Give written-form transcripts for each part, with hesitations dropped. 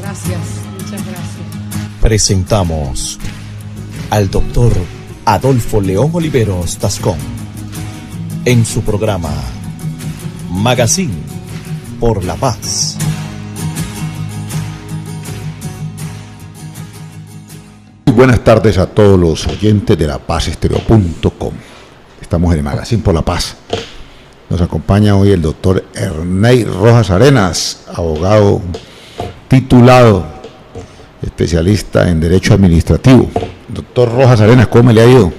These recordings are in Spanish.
Gracias, muchas gracias. Presentamos al doctor Adolfo León Oliveros Tascón en su programa Magazine por la Paz. Buenas tardes a todos los oyentes de lapazestéreo.com. Estamos en el Magazine por la Paz. Nos acompaña hoy el doctor Ernei Rojas Arenas, abogado titulado, especialista en Derecho Administrativo. Doctor Rojas Arenas, ¿cómo le ha ido?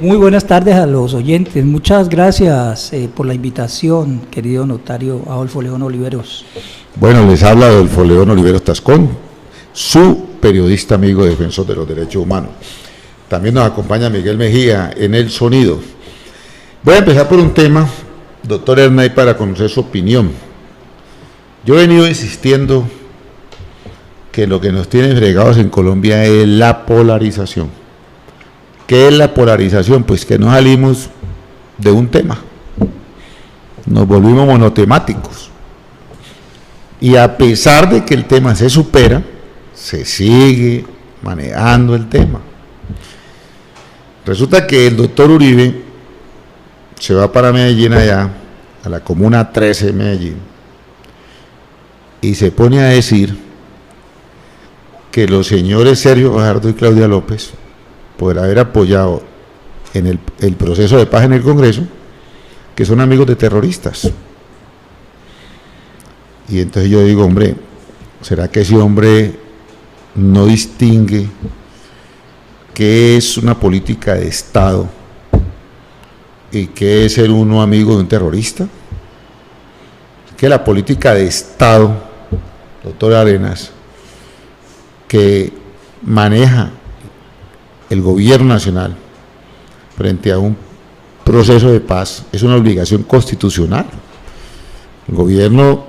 Muy buenas tardes a los oyentes. Muchas gracias por la invitación, querido notario Adolfo León Oliveros. Bueno, les habla Adolfo León Oliveros Tascón, su periodista amigo defensor de los derechos humanos. También nos acompaña Miguel Mejía en el sonido. Voy a empezar por un tema, doctor Ernei, para conocer su opinión. Yo he venido insistiendo que lo que nos tiene fregados en Colombia es la polarización. ¿Qué es la polarización? Pues que no salimos de un tema, nos volvimos monotemáticos. Y a pesar de que el tema se supera, se sigue manejando el tema. Resulta que el doctor Uribe se va para Medellín, allá, a la Comuna 13 de Medellín, y se pone a decir que los señores Sergio Fajardo y Claudia López, por haber apoyado en el proceso de paz en el Congreso, que son amigos de terroristas. Y entonces yo digo, hombre, ¿será que ese hombre no distingue qué es una política de Estado y qué es ser uno amigo de un terrorista? Que la política de Estado, doctor Arenas, que maneja el gobierno nacional frente a un proceso de paz, es una obligación constitucional. El gobierno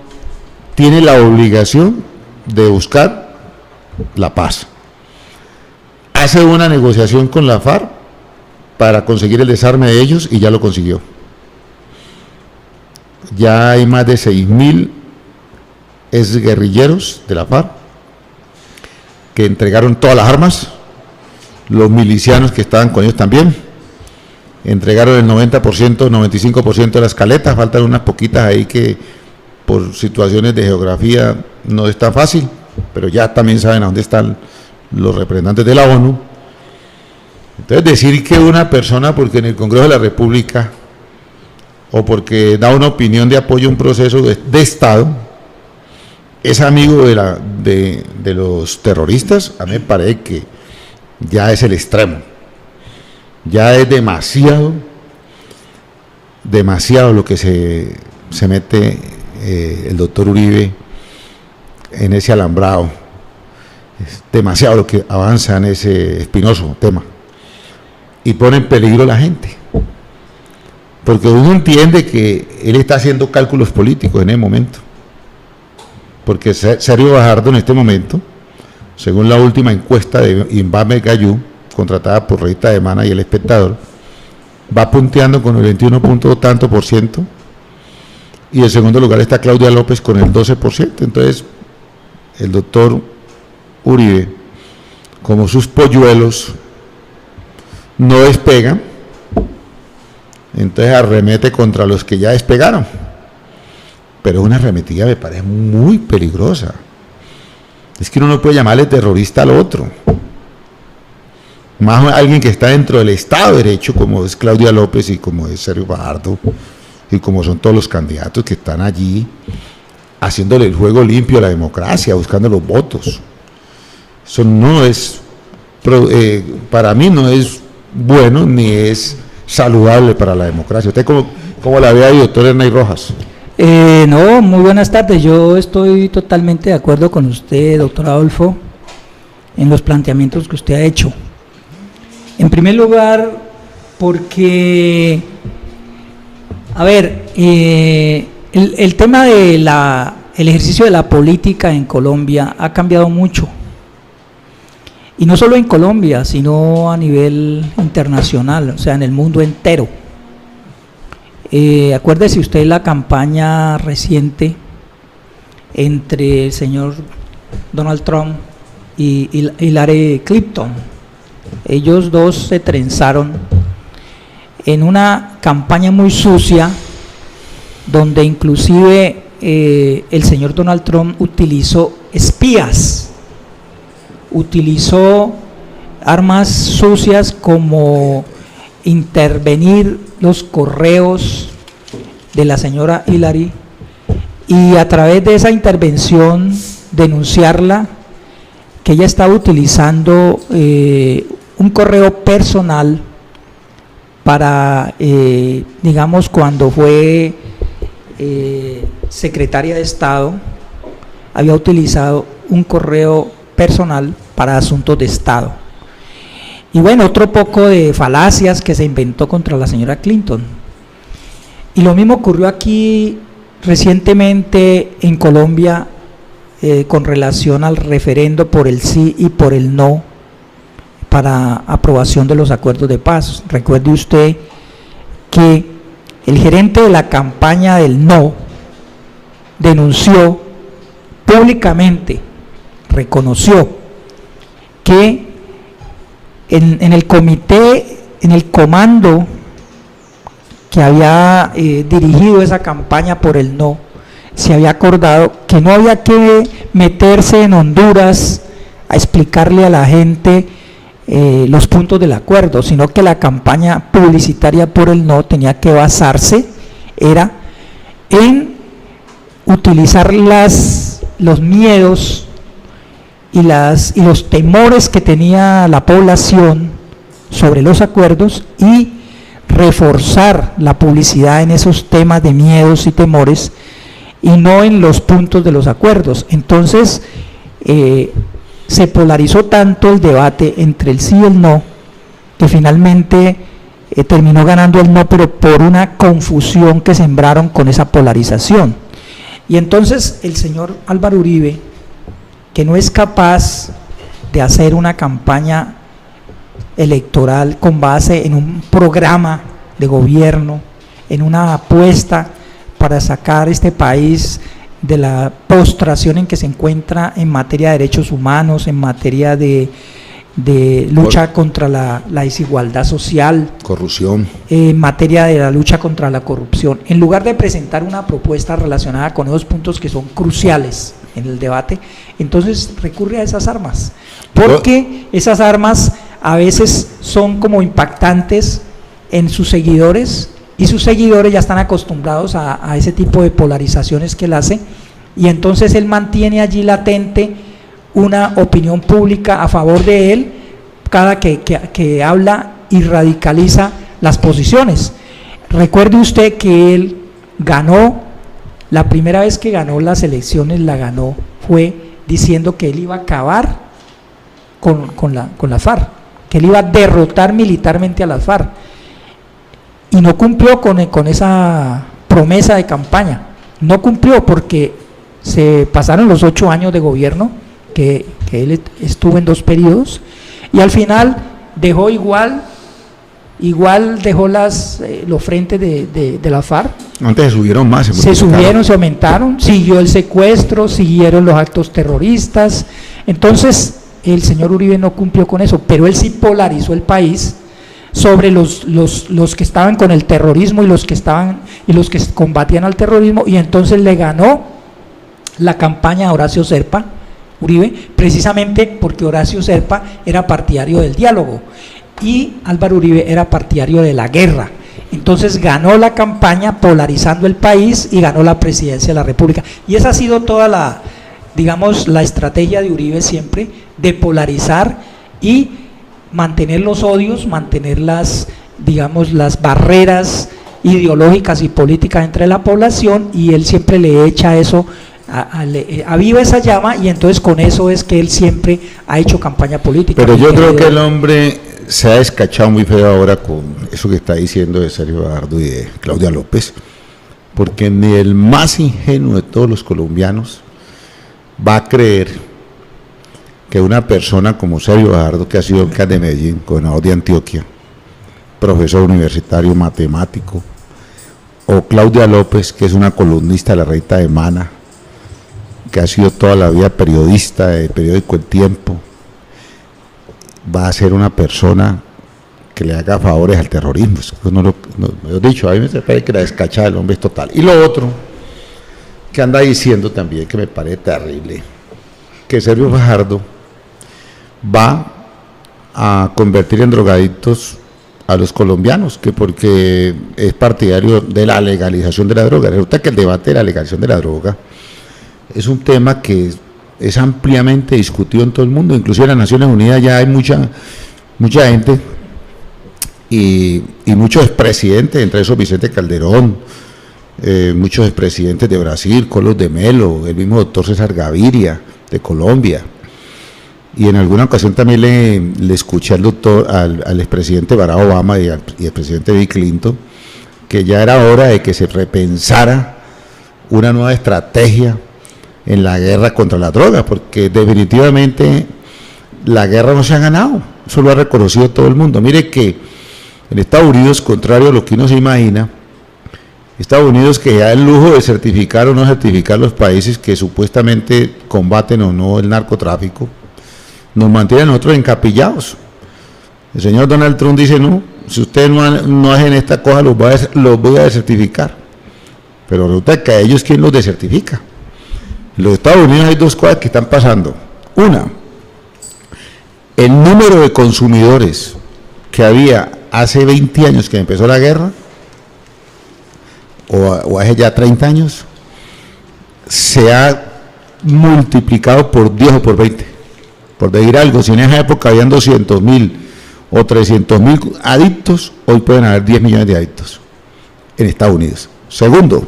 tiene la obligación de buscar la paz. Hace una negociación con la FARC para conseguir el desarme de ellos y ya lo consiguió. Ya hay más de 6.000 exguerrilleros de la FARC que entregaron todas las armas, los milicianos que estaban con ellos también, entregaron el 90%, 95% de las caletas, faltan unas poquitas ahí que por situaciones de geografía no es tan fácil, pero ya también saben a dónde están los representantes de la ONU. Entonces decir que una persona, porque en el Congreso de la República, o porque da una opinión de apoyo a un proceso de Estado, es amigo de los terroristas, a mí me parece que ya es el extremo, ya es demasiado lo que se mete el doctor Uribe en ese alambrado, es demasiado lo que avanza en ese espinoso tema y pone en peligro a la gente, porque uno entiende que él está haciendo cálculos políticos en el momento, porque Sergio Fajardo en este momento, según la última encuesta de Invame Gallú, contratada por Revista de Mana y El Espectador, va punteando con el 21 punto tanto por ciento, y en segundo lugar está Claudia López con el 12%. Entonces el doctor Uribe, como sus polluelos no despegan, entonces arremete contra los que ya despegaron, pero una arremetida me parece muy peligrosa. Es que uno no puede llamarle terrorista al otro, más a alguien que está dentro del Estado de Derecho, como es Claudia López y como es Sergio Fajardo y como son todos los candidatos que están allí haciéndole el juego limpio a la democracia, buscando los votos. Eso no es, para mí no es bueno ni es saludable para la democracia. ¿Usted cómo la ve ahí, doctor Ernei Rojas? No, muy buenas tardes. Yo estoy totalmente de acuerdo con usted, doctor Adolfo, en los planteamientos que usted ha hecho. En primer lugar, porque, a ver, el tema de el ejercicio de la política en Colombia ha cambiado mucho. Y no solo en Colombia, sino a nivel internacional, o sea, en el mundo entero. Acuérdese usted la campaña reciente entre el señor Donald Trump y Hillary Clinton. Ellos dos se trenzaron en una campaña muy sucia, donde inclusive el señor Donald Trump utilizó espías, utilizó armas sucias como intervenir los correos de la señora Hillary y a través de esa intervención denunciarla, que ella estaba utilizando un correo personal para, digamos, cuando fue secretaria de Estado, había utilizado un correo personal para asuntos de Estado. Y bueno, otro poco de falacias que se inventó contra la señora Clinton. Y lo mismo ocurrió aquí recientemente en Colombia con relación al referendo por el sí y por el no para aprobación de los acuerdos de paz. Recuerde usted que el gerente de la campaña del no denunció públicamente, reconoció que en el comité, en el comando que había dirigido esa campaña por el no, se había acordado que no había que meterse en Honduras a explicarle a la gente los puntos del acuerdo, sino que la campaña publicitaria por el no tenía que basarse era en utilizar los miedos y los temores que tenía la población sobre los acuerdos y reforzar la publicidad en esos temas de miedos y temores y no en los puntos de los acuerdos. Entonces se polarizó tanto el debate entre el sí y el no, que finalmente terminó ganando el no, pero por una confusión que sembraron con esa polarización. Y entonces el señor Álvaro Uribe, que no es capaz de hacer una campaña electoral con base en un programa de gobierno, en una apuesta para sacar este país de la postración en que se encuentra en materia de derechos humanos, en materia de lucha contra la desigualdad social, corrupción, en materia de la lucha contra la corrupción, en lugar de presentar una propuesta relacionada con esos puntos que son cruciales en el debate, entonces recurre a esas armas, porque esas armas a veces son como impactantes en sus seguidores, y sus seguidores ya están acostumbrados a ese tipo de polarizaciones que él hace, y entonces él mantiene allí latente una opinión pública a favor de él cada que habla y radicaliza las posiciones. Recuerde usted que él ganó, la primera vez que ganó las elecciones la ganó fue diciendo que él iba a acabar con la FARC, que él iba a derrotar militarmente a las FARC, y no cumplió con esa promesa de campaña, no cumplió porque se pasaron los 8 años de gobierno que él estuvo en 2 periodos, y al final dejó igual dejó los frentes de la FARC. Antes se subieron más, se subieron, se aumentaron, siguió el secuestro, siguieron los actos terroristas. Entonces el señor Uribe no cumplió con eso, pero él sí polarizó el país sobre los que estaban con el terrorismo y los que combatían al terrorismo, y entonces le ganó la campaña a Horacio Serpa Uribe, precisamente porque Horacio Serpa era partidario del diálogo y Álvaro Uribe era partidario de la guerra. Entonces ganó la campaña polarizando el país y ganó la presidencia de la República, y esa ha sido toda la estrategia de Uribe siempre, de polarizar y mantener los odios, mantener las barreras ideológicas y políticas entre la población, y él siempre le echa eso, aviva esa llama, y entonces con eso es que él siempre ha hecho campaña política. Pero yo creo que el hombre se ha descachado muy feo ahora con eso que está diciendo de Sergio Fajardo y de Claudia López, porque ni el más ingenuo de todos los colombianos va a creer que una persona como Sergio Fajardo, que ha sido alcalde de Medellín, gobernador de Antioquia, profesor universitario, matemático, o Claudia López, que es una columnista de la revista de Mana, que ha sido toda la vida periodista del periódico El Tiempo, va a ser una persona que le haga favores al terrorismo. Eso no he dicho, a mí me parece que la descachada del hombre es total. Y lo otro que anda diciendo también, que me parece terrible, que Sergio Fajardo va a convertir en drogadictos a los colombianos, que porque es partidario de la legalización de la droga. Resulta que el debate de la legalización de la droga es un tema que es ampliamente discutido en todo el mundo, inclusive en las Naciones Unidas ya hay mucha gente y muchos expresidentes, entre esos Vicente Calderón, muchos expresidentes de Brasil, Carlos de Melo, el mismo doctor César Gaviria de Colombia, y en alguna ocasión también le escuché al expresidente Barack Obama y al presidente Bill Clinton, que ya era hora de que se repensara una nueva estrategia en la guerra contra la droga, porque definitivamente la guerra no se ha ganado, eso lo ha reconocido todo el mundo. Mire que en Estados Unidos, contrario a lo que uno se imagina, Estados Unidos, que da el lujo de certificar o no certificar los países que supuestamente combaten o no el narcotráfico, nos mantiene a nosotros encapillados. El señor Donald Trump dice, no, si ustedes no hacen esta cosa, los voy a desertificar. Pero resulta que a ellos, ¿quién los desertifica? En los Estados Unidos hay dos cosas que están pasando. Una, el número de consumidores que había hace 20 años que empezó la guerra, o hace ya 30 años, se ha multiplicado por 10 o por 20. Por decir algo, si en esa época habían 200.000 o 300.000 adictos, hoy pueden haber 10 millones de adictos en Estados Unidos. Segundo,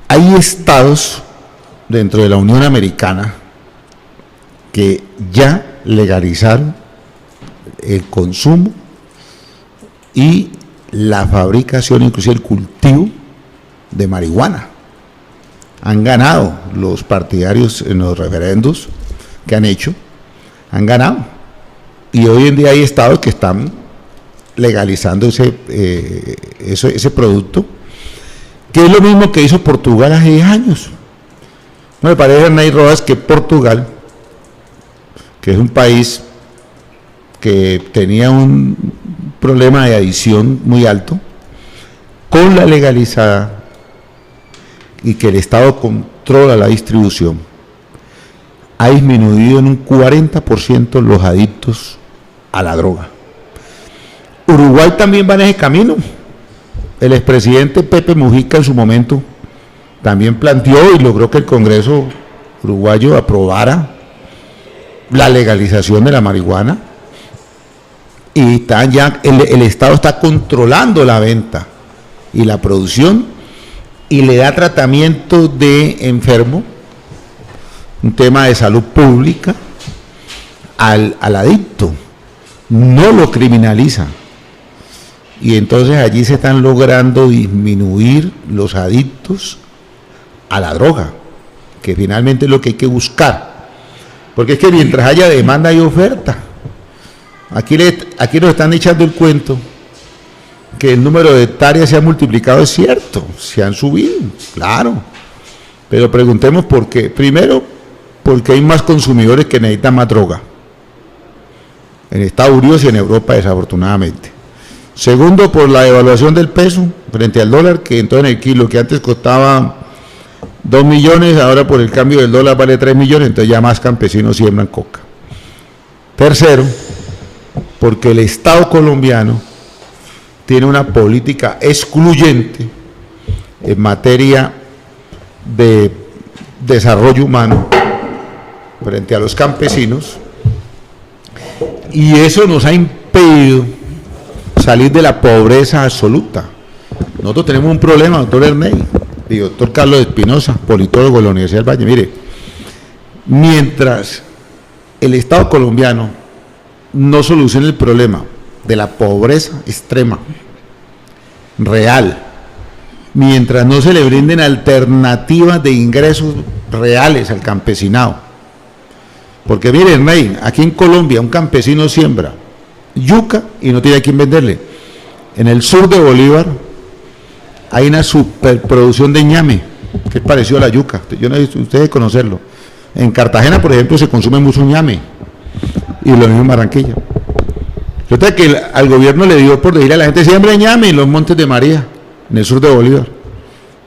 hay estados dentro de la Unión Americana que ya legalizaron el consumo y la fabricación, inclusive el cultivo de marihuana. Han ganado los partidarios en los referendos que han hecho, han ganado. Y hoy en día hay estados que están legalizando ese producto, que es lo mismo que hizo Portugal hace 10 años. No me parece, Hernán Rodas, que Portugal, que es un país que tenía un problema de adicción muy alto, con la legalizada y que el Estado controla la distribución, ha disminuido en un 40% los adictos a la droga. Uruguay también va en ese camino. El expresidente Pepe Mujica en su momento también planteó y logró que el Congreso uruguayo aprobara la legalización de la marihuana, y el Estado está controlando la venta y la producción y le da tratamiento de enfermo, un tema de salud pública, al adicto, no lo criminaliza. Y entonces allí se están logrando disminuir los adictos a la droga, que finalmente es lo que hay que buscar. Porque es que mientras haya demanda hay oferta. Aquí nos están echando el cuento que el número de hectáreas se ha multiplicado, es cierto, se han subido, claro. Pero preguntemos por qué. Primero, porque hay más consumidores que necesitan más droga. En Estados Unidos y en Europa, desafortunadamente. Segundo, por la devaluación del peso frente al dólar, que entonces en el kilo que antes costaba 2 millones, ahora por el cambio del dólar vale 3 millones, entonces ya más campesinos siembran coca. Tercero, porque el Estado colombiano tiene una política excluyente en materia de desarrollo humano frente a los campesinos, y eso nos ha impedido salir de la pobreza absoluta. Nosotros tenemos un problema, doctor Erney y doctor Carlos Espinosa, politólogo de la Universidad del Valle. Mire, mientras el Estado colombiano no solucione el problema de la pobreza extrema, real, mientras no se le brinden alternativas de ingresos reales al campesinado, porque miren, Rey, aquí en Colombia un campesino siembra yuca y no tiene a quién venderle. En el sur de Bolívar hay una superproducción de ñame, que es parecido a la yuca. Yo no sé si ustedes conocerlo. En Cartagena, por ejemplo, se consume mucho ñame, y lo mismo en Barranquilla. Resulta que al gobierno le dio por decirle a la gente, siempre ñame en los Montes de María, en el sur de Bolívar.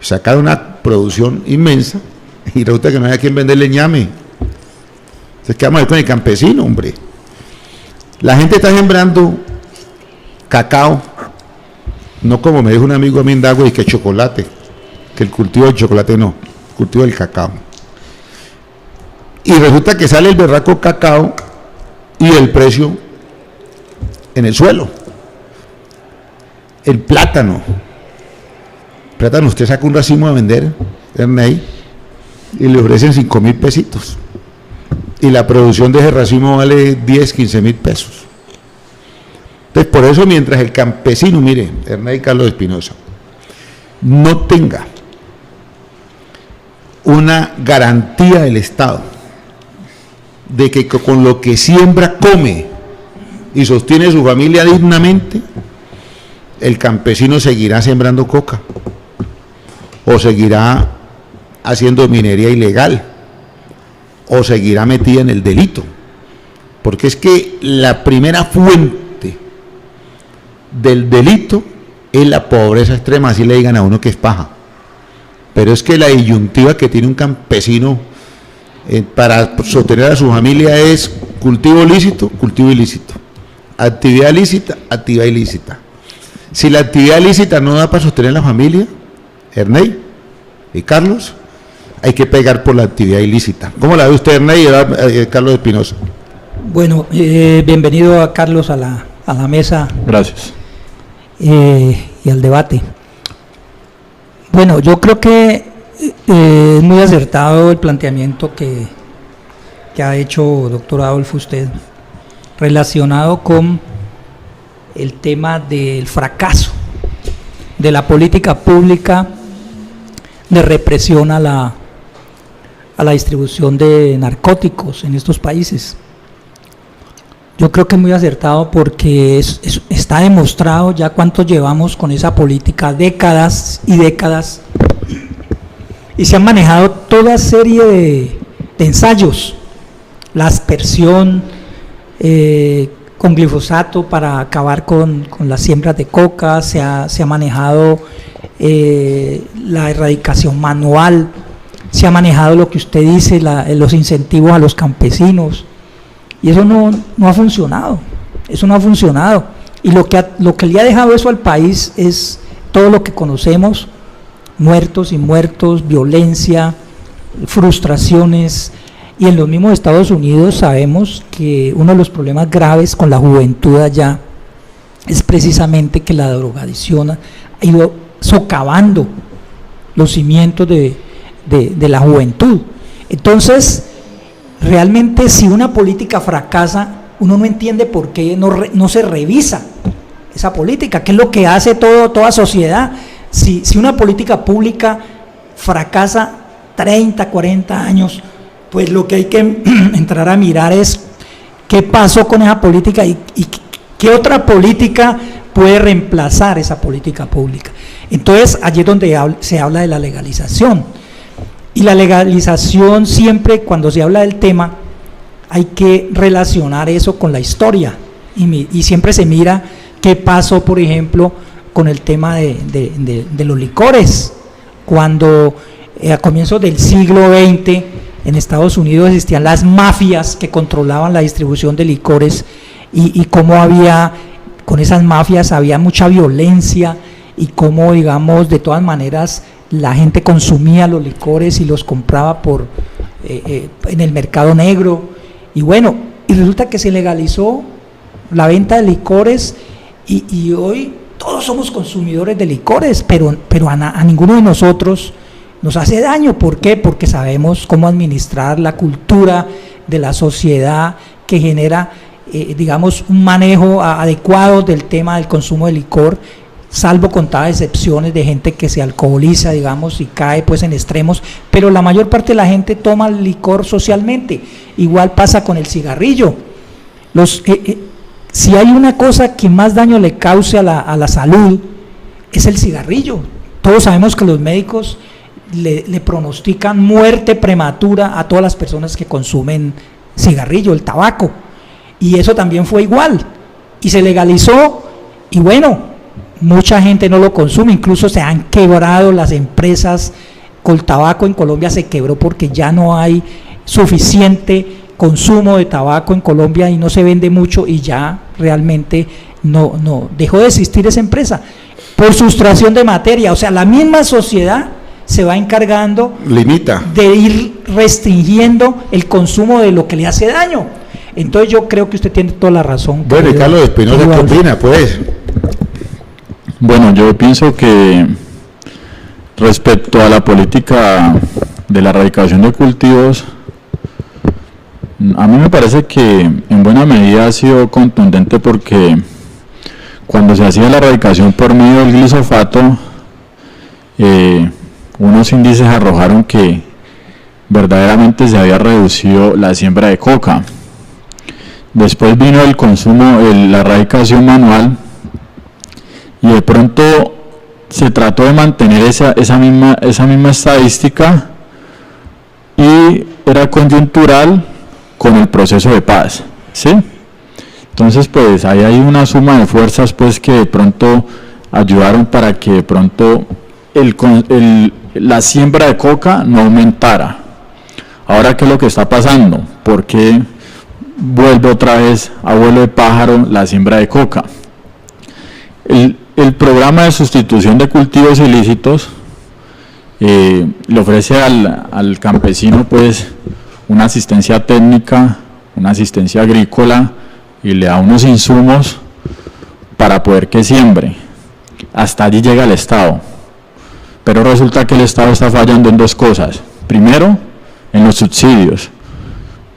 Sacaron una producción inmensa, y resulta que no hay a quien venderle ñame. Entonces, ¿qué vamos a ver con el campesino, hombre? La gente está sembrando cacao, no como me dijo un amigo a mí en Dagua, y que chocolate, que el cultivo del chocolate no, el cultivo del cacao. Y resulta que sale el berraco cacao y el precio en el suelo. El plátano, usted saca un racimo a vender, Ernei, y le ofrecen 5.000 pesitos. Y la producción de ese racimo vale 10, 15.000 pesos. Entonces, por eso, mientras el campesino, mire, Ernei Carlos Espinosa, no tenga una garantía del Estado de que con lo que siembra come y sostiene su familia dignamente, el campesino seguirá sembrando coca o seguirá haciendo minería ilegal o seguirá metida en el delito, porque es que la primera fuente del delito es la pobreza extrema, así le digan a uno que es paja, pero es que la disyuntiva que tiene un campesino para sostener a su familia es cultivo lícito, cultivo ilícito, actividad lícita, actividad ilícita. Si la actividad lícita no da para sostener la familia, Ernei y Carlos, hay que pegar por la actividad ilícita. ¿Cómo la ve usted, Ernei y Carlos Espinosa? Bueno, bienvenido a Carlos a la mesa. Gracias. Y al debate. Bueno, yo creo que es muy acertado el planteamiento que ha hecho, doctor Adolfo, usted, relacionado con el tema del fracaso de la política pública de represión a la distribución de narcóticos en estos países. Yo creo que es muy acertado porque está demostrado ya cuánto llevamos con esa política, décadas y décadas, y se han manejado toda serie de ensayos, la aspersión con glifosato para acabar con las siembras de coca, se ha manejado la erradicación manual, se ha manejado lo que usted dice, los incentivos a los campesinos, y eso no ha funcionado, y lo que le ha dejado eso al país es todo lo que conocemos: muertos y muertos, violencia, frustraciones. Y en los mismos Estados Unidos sabemos que uno de los problemas graves con la juventud allá es precisamente que la drogadicción ha ido socavando los cimientos de la juventud. Entonces, realmente, si una política fracasa, uno no entiende por qué no se revisa esa política, que es lo que hace toda sociedad. Si una política pública fracasa 30, 40 años, pues lo que hay que entrar a mirar es qué pasó con esa política y qué otra política puede reemplazar esa política pública. Entonces, allí es donde se habla de la legalización. Y la legalización, siempre cuando se habla del tema, hay que relacionar eso con la historia. Y siempre se mira qué pasó, por ejemplo, con el tema de los licores. Cuando a comienzos del siglo XX en Estados Unidos existían las mafias que controlaban la distribución de licores, y cómo con esas mafias había mucha violencia, y cómo, digamos, de todas maneras la gente consumía los licores y los compraba en el mercado negro. Y bueno, y resulta que se legalizó la venta de licores, y hoy todos somos consumidores de licores, pero a ninguno de nosotros nos hace daño. ¿Por qué? Porque sabemos cómo administrar la cultura de la sociedad que genera, digamos, un manejo adecuado del tema del consumo de licor, salvo contadas excepciones de gente que se alcoholiza, digamos, y cae pues en extremos, pero la mayor parte de la gente toma licor socialmente. Igual pasa con el cigarrillo. Si hay una cosa que más daño le cause a la salud, es el cigarrillo. Todos sabemos que los médicos le pronostican muerte prematura a todas las personas que consumen cigarrillo, el tabaco, y eso también fue igual, y se legalizó, y bueno, mucha gente no lo consume, incluso se han quebrado las empresas, Coltabaco en Colombia se quebró porque ya no hay suficiente consumo de tabaco en Colombia y no se vende mucho, y ya realmente no dejó de existir esa empresa por sustracción de materia. O sea, la misma sociedad se va encargando, limita, de ir restringiendo el consumo de lo que le hace daño. Entonces yo creo que usted tiene toda la razón. Bueno, y Carlos Espinosa, ¿qué opina, pues? Bueno, yo pienso que respecto a la política de la erradicación de cultivos, a mí me parece que en buena medida ha sido contundente, porque cuando se hacía la erradicación por medio del glifosato, unos índices arrojaron que verdaderamente se había reducido la siembra de coca. Después vino el consumo, la erradicación manual, y de pronto se trató de mantener esa misma estadística, y era coyuntural con el proceso de paz, ¿sí? Entonces, pues ahí hay una suma de fuerzas, pues, que de pronto ayudaron para que de pronto la siembra de coca no aumentara. Ahora, ¿qué es lo que está pasando? ¿Por qué vuelve otra vez a vuelo de pájaro la siembra de coca? El programa de sustitución de cultivos ilícitos le ofrece al campesino, pues, una asistencia técnica, una asistencia agrícola, y le da unos insumos para poder que siembre. Hasta allí llega el Estado, pero resulta que el Estado está fallando en dos cosas. Primero, en los subsidios.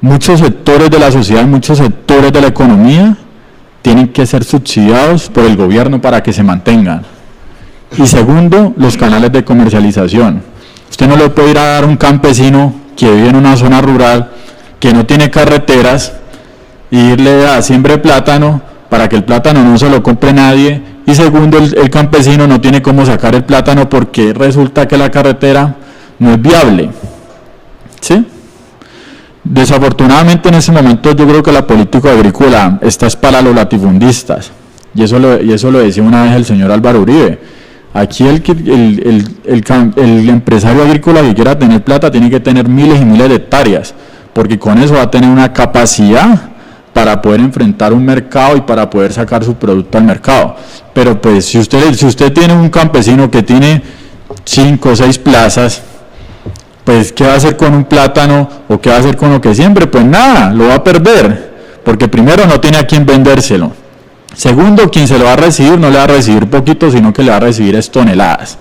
Muchos sectores de la sociedad, muchos sectores de la economía tienen que ser subsidiados por el gobierno para que se mantengan. Y segundo, los canales de comercialización. Usted no le puede ir a dar a un campesino que vive en una zona rural, que no tiene carreteras, y irle a siembre plátano para que el plátano no se lo compre nadie, y segundo, el campesino no tiene cómo sacar el plátano porque resulta que la carretera no es viable, ¿sí? Desafortunadamente en ese momento yo creo que la política agrícola está para los latifundistas, y eso lo decía una vez el señor Álvaro Uribe. Aquí el empresario agrícola que quiera tener plata tiene que tener miles y miles de hectáreas, porque con eso va a tener una capacidad para poder enfrentar un mercado y para poder sacar su producto al mercado. Pero pues si usted tiene un campesino que tiene 5 o 6 plazas, pues ¿qué va a hacer con un plátano o qué va a hacer con lo que siembre? Pues nada, lo va a perder, porque primero no tiene a quién vendérselo. Segundo, quien se lo va a recibir no le va a recibir poquito, sino que le va a recibir toneladas,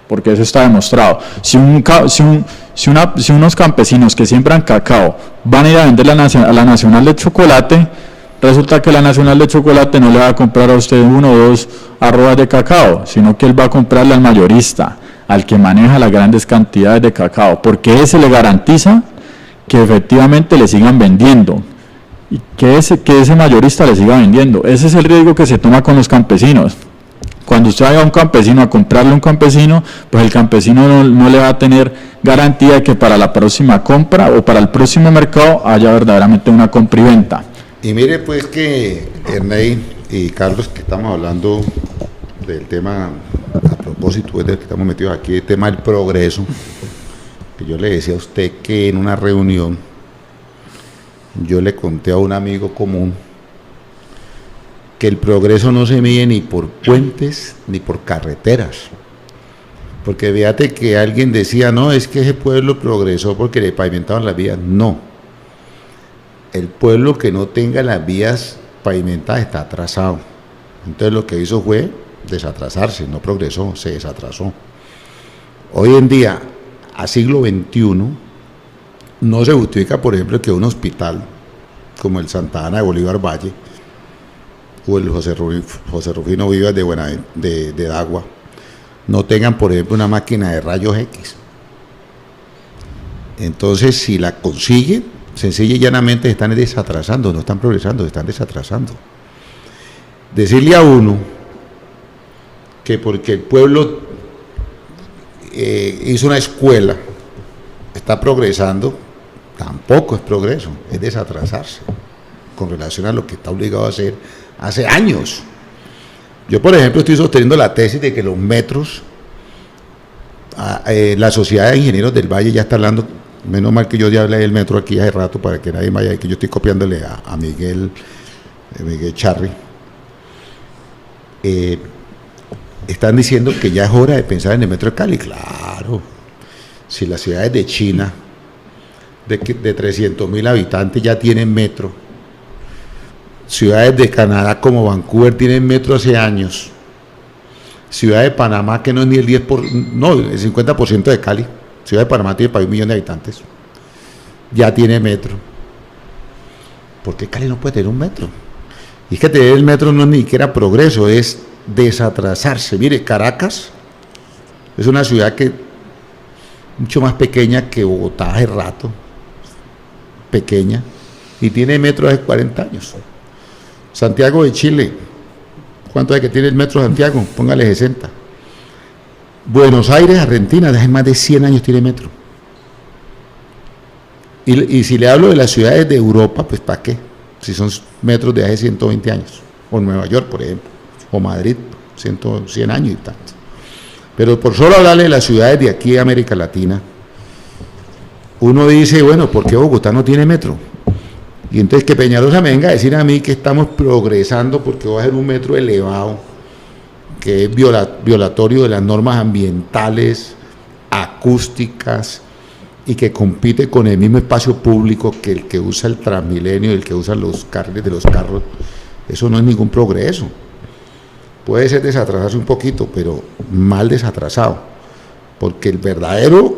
porque eso está demostrado. Si unos campesinos que siembran cacao van a ir a vender a la Nacional de Chocolate, resulta que la Nacional de Chocolate no le va a comprar a usted 1 o 2 arrobas de cacao, sino que él va a comprarle al mayorista, al que maneja las grandes cantidades de cacao, porque ese le garantiza que efectivamente le sigan vendiendo, y que ese mayorista le siga vendiendo. Ese es el riesgo que se toma con los campesinos. Cuando usted vaya a un campesino a comprarle a un campesino, pues el campesino no le va a tener garantía de que para la próxima compra o para el próximo mercado haya verdaderamente una compra y venta. Y mire pues que Ernei y Carlos, que estamos hablando del tema, a propósito del que estamos metidos aquí, el tema del progreso, que yo le decía a usted que en una reunión yo le conté a un amigo común que el progreso no se mide ni por puentes ni por carreteras, porque fíjate que alguien decía, no, es que ese pueblo progresó porque le pavimentaban las vías. No, el pueblo que no tenga las vías pavimentadas está atrasado. Entonces lo que hizo fue desatrasarse, no progresó, se desatrasó. Hoy en día, a siglo XXI, no se justifica, por ejemplo, que un hospital como el Santa Ana de Bolívar Valle o el José Rufino Vivas de Dagua no tengan, por ejemplo, una máquina de rayos X. Entonces, si la consiguen, sencilla y llanamente están desatrasando, no están progresando, están desatrasando. Decirle a uno que porque el pueblo hizo una escuela, está progresando, tampoco es progreso, es desatrasarse con relación a lo que está obligado a hacer hace años. Yo, por ejemplo, estoy sosteniendo la tesis de que los metros, la Sociedad de Ingenieros del Valle ya está hablando, menos mal que yo ya hablé del metro aquí hace rato para que nadie vaya, que yo estoy copiándole a Miguel Charri. Están diciendo que ya es hora de pensar en el metro de Cali. Claro, si las ciudades de China de 300.000 habitantes ya tienen metro, ciudades de Canadá como Vancouver tienen metro hace años, ciudad de Panamá que no es ni el 50% de Cali, ciudad de Panamá tiene para 1 millón de habitantes, ya tiene metro. ¿Por qué Cali no puede tener un metro? Y es que tener el metro no es ni siquiera progreso, es desatrasarse. Mire, Caracas es una ciudad que mucho más pequeña que Bogotá hace rato, pequeña, y tiene metro hace 40 años. Santiago de Chile, ¿cuánto es que tiene el metro de Santiago? Póngale 60. Buenos Aires, Argentina, hace más de 100 años tiene metro. Y si le hablo de las ciudades de Europa, pues ¿para qué? Si son metros de hace 120 años. O Nueva York, por ejemplo, o Madrid, 100 años y tanto. Pero por solo hablarle de las ciudades de aquí de América Latina, uno dice, bueno, ¿por qué Bogotá no tiene metro? Y entonces que Peñalosa me venga a decir a mí que estamos progresando porque va a ser un metro elevado, que es violatorio de las normas ambientales, acústicas, y que compite con el mismo espacio público que el que usa el Transmilenio y el que usa los carriles de los carros. Eso no es ningún progreso. Puede ser desatrasarse un poquito, pero mal desatrasado, porque el verdadero,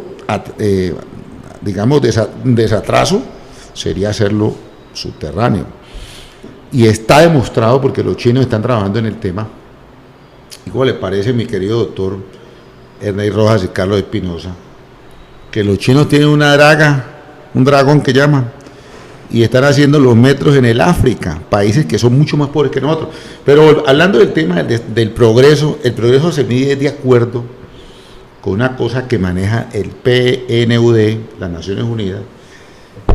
desatraso sería hacerlo subterráneo. Y está demostrado, porque los chinos están trabajando en el tema. ¿Y cómo le parece, mi querido doctor Ernei Rojas y Carlos Espinosa, que los chinos tienen un dragón que llaman, y están haciendo los metros en el África, países que son mucho más pobres que nosotros? Pero hablando del tema del progreso, el progreso se mide de acuerdo con una cosa que maneja el PNUD, las Naciones Unidas,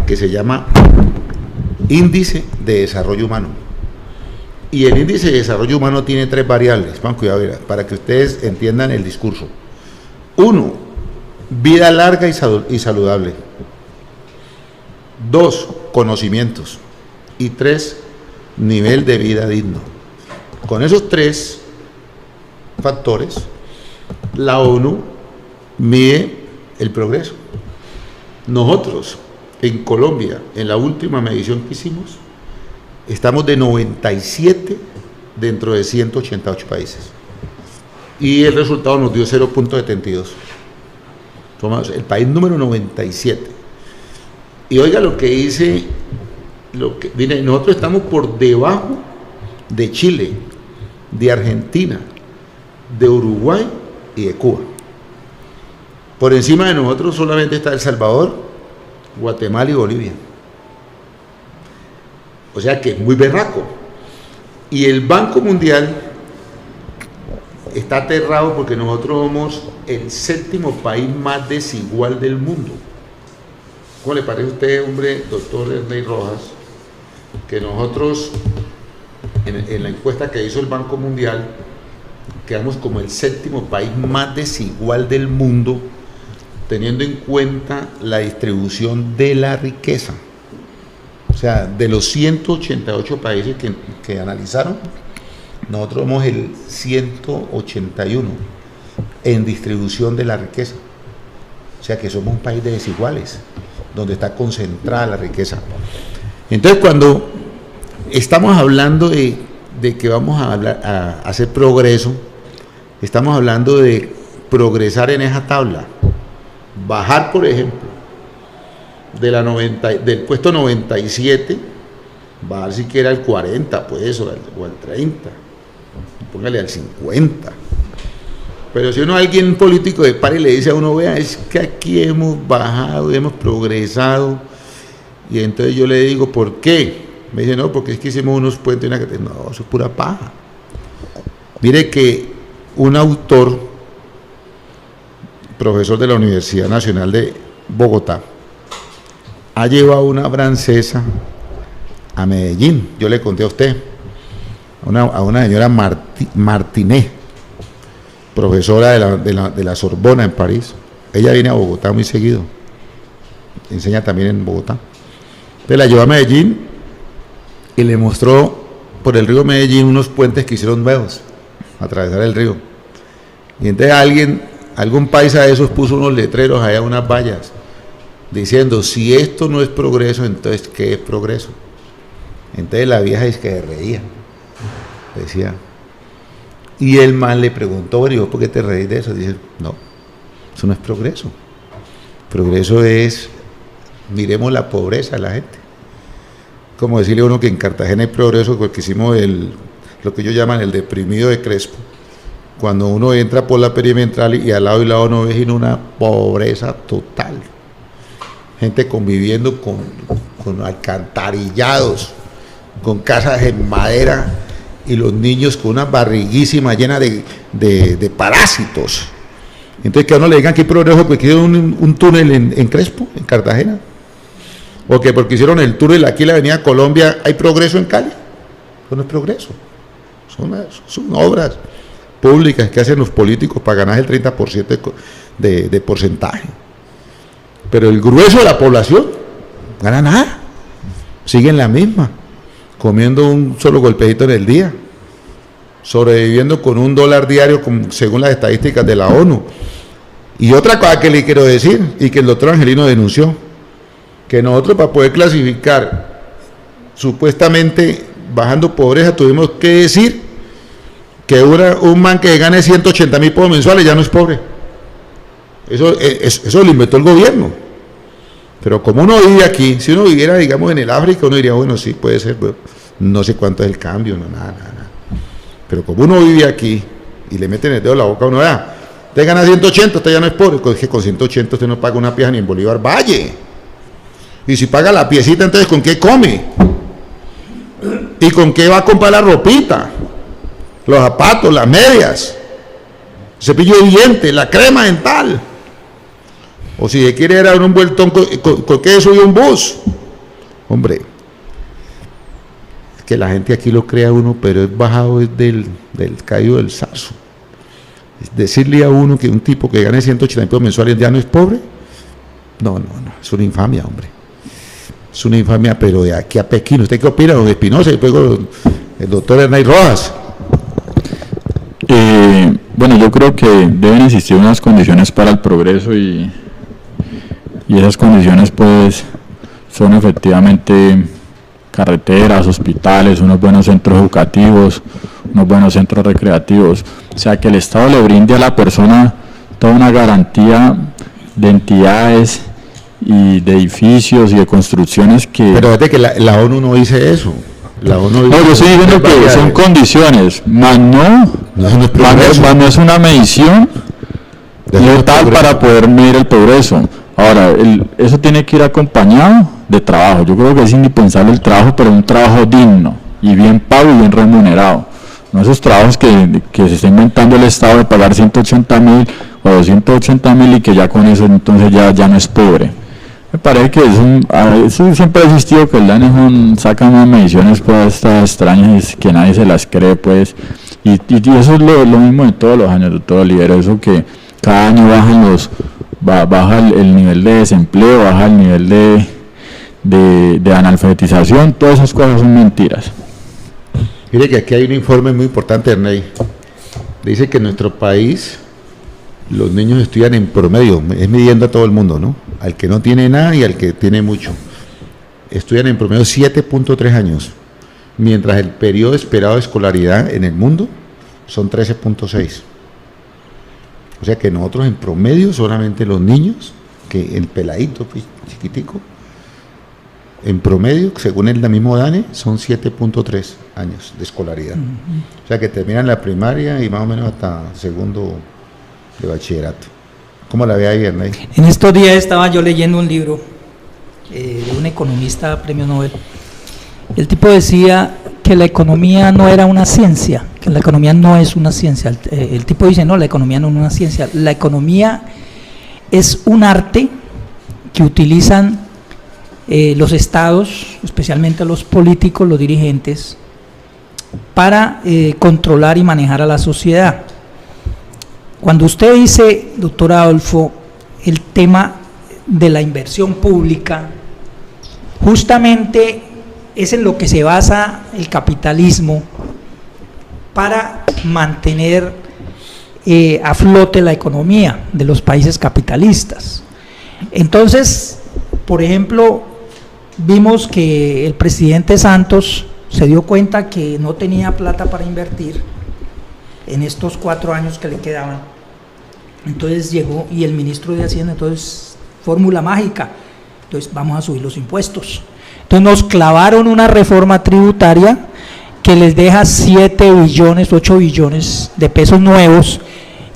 que se llama Índice de Desarrollo Humano. Y el Índice de Desarrollo Humano tiene 3 variables, van, cuidado, para que ustedes entiendan el discurso. 1, vida larga y saludable. 2, conocimientos. Y 3, nivel de vida digno. Con esos 3 factores, la ONU mide el progreso. Nosotros, en Colombia, en la última medición que hicimos, estamos de 97 dentro de 188 países. Y el resultado nos dio 0.72. Somos el país número 97. Y oiga lo que dice, mire, nosotros estamos por debajo de Chile, de Argentina, de Uruguay y de Cuba. Por encima de nosotros solamente está El Salvador, Guatemala y Bolivia. O sea que es muy berraco. Y el Banco Mundial está aterrado porque nosotros somos el 7º país más desigual del mundo. ¿Cómo le parece a usted, hombre, doctor Ernei Rojas, que nosotros, en la encuesta que hizo el Banco Mundial, quedamos como el 7º país más desigual del mundo, teniendo en cuenta la distribución de la riqueza? O sea, de los 188 países que analizaron, nosotros somos el 181 en distribución de la riqueza. O sea que somos un país de desiguales, donde está concentrada la riqueza. Entonces, cuando estamos hablando de que vamos a hacer progreso, estamos hablando de progresar en esa tabla. Bajar, por ejemplo, del puesto 97, bajar siquiera al 40, pues, o al 30, póngale al 50. Pero si alguien político de par y le dice a uno, vea, es que aquí hemos bajado, hemos progresado, y entonces yo le digo, ¿por qué? Me dice, no, porque es que hicimos unos puentes, no, eso es pura paja. Mire que un autor profesor de la Universidad Nacional de Bogotá, ha llevado una francesa a Medellín. Yo le conté a usted, a una señora Martinet, profesora de la Sorbona en París. Ella viene a Bogotá muy seguido, enseña también en Bogotá. Entonces la llevó a Medellín y le mostró por el río Medellín unos puentes que hicieron nuevos, a atravesar el río. Y entonces algún paisa de esos puso unos letreros allá, unas vallas, diciendo, si esto no es progreso, entonces ¿qué es progreso? Entonces la vieja es que reía, decía, y el man le preguntó, bueno, ¿y vos por qué te reís de eso? Dice, no, eso no es progreso. Progreso es, miremos la pobreza de la gente. Como decirle a uno que en Cartagena hay progreso, porque hicimos lo que ellos llaman el deprimido de Crespo. Cuando uno entra por la perimetral y al lado y lado no ve sino una pobreza total. Gente conviviendo con alcantarillados, con casas en madera y los niños con una barriguísima llena de parásitos. Entonces que a uno le digan que hay progreso porque hicieron un túnel en Crespo, en Cartagena, o que porque hicieron el túnel aquí en la avenida Colombia hay progreso en Cali. Eso no es progreso, son obras públicas que hacen los políticos para ganar el 30% de porcentaje. Pero el grueso de la población gana nada, siguen la misma, comiendo un solo golpecito en el día, sobreviviendo con $1 diario según las estadísticas de la ONU. Y otra cosa que le quiero decir, y que el doctor Angelino denunció, que nosotros para poder clasificar supuestamente bajando pobreza tuvimos que decir que un man que gane 180.000 pesos mensuales ya no es pobre. Eso lo inventó el gobierno. Pero como uno vive aquí, si uno viviera, digamos, en el África, uno diría, bueno, sí, puede ser, bueno, no sé cuánto es el cambio, no, nada. Pero como uno vive aquí y le meten el dedo en la boca a uno, vea, usted gana 180, usted ya no es pobre, porque con 180 usted no paga una pieza ni en Bolívar Valle. Y si paga la piecita, entonces ¿con qué come? ¿Y con qué va a comprar la ropita? Los zapatos, las medias, el cepillo de dientes, la crema dental. O si se quiere dar un vueltón, ¿con qué subió un bus? Hombre, es que la gente aquí lo crea uno, pero es bajado del caído del zarzo. Decirle a uno que un tipo que gane 180 pesos mensuales ya no es pobre, no, es una infamia, hombre. Es una infamia, pero de aquí a Pekín. ¿Usted qué opina, don Espinosa? Y luego el doctor Hernán Rojas. Bueno, yo creo que deben existir unas condiciones para el progreso y esas condiciones pues son efectivamente carreteras, hospitales, unos buenos centros educativos, unos buenos centros recreativos. O sea, que el Estado le brinde a la persona toda una garantía de entidades y de edificios y de construcciones que... Pero fíjate que la ONU no dice eso. La ONU dice, no, yo estoy diciendo que son condiciones, más no es una medición letal para poder medir el progreso. Ahora, eso tiene que ir acompañado de trabajo. Yo creo que es indispensable el trabajo, pero un trabajo digno y bien pago y bien remunerado. No esos trabajos que se está inventando el Estado de pagar 180.000 o 280.000 y que ya con eso entonces ya no es pobre. Me parece que eso siempre ha existido, que el DANE saca unas mediciones pues estas extrañas que nadie se las cree pues, y eso es lo mismo de todos los años, doctor Olivero, eso que cada año baja el nivel de desempleo, baja el nivel de analfabetización, todas esas cosas son mentiras. Mire que aquí hay un informe muy importante, Ernei. Dice que en nuestro país los niños estudian en promedio, es midiendo a todo el mundo, ¿no? Al que no tiene nada y al que tiene mucho. Estudian en promedio 7.3 años, mientras el periodo esperado de escolaridad en el mundo son 13.6. O sea que nosotros en promedio solamente los niños, que el peladito chiquitico, en promedio, según el mismo DANE, son 7.3 años de escolaridad. O sea que terminan la primaria y más o menos hasta segundo de bachillerato. ¿Cómo la ve ahí, Ernei? En estos días estaba yo leyendo un libro de un economista premio Nobel. El tipo decía que la economía no era una ciencia, que la economía no es una ciencia. El tipo dice, no, la economía no es una ciencia. La economía es un arte que utilizan los estados, especialmente los políticos, los dirigentes, para controlar y manejar a la sociedad. Cuando usted dice, doctor Adolfo, el tema de la inversión pública, justamente es en lo que se basa el capitalismo para mantener a flote la economía de los países capitalistas. Entonces, por ejemplo, vimos que el presidente Santos se dio cuenta que no tenía plata para invertir en estos 4 años que le quedaban. Entonces llegó y el ministro de Hacienda, entonces, fórmula mágica, entonces vamos a subir los impuestos. Entonces nos clavaron una reforma tributaria que les deja 7 billones, 8 billones de pesos nuevos,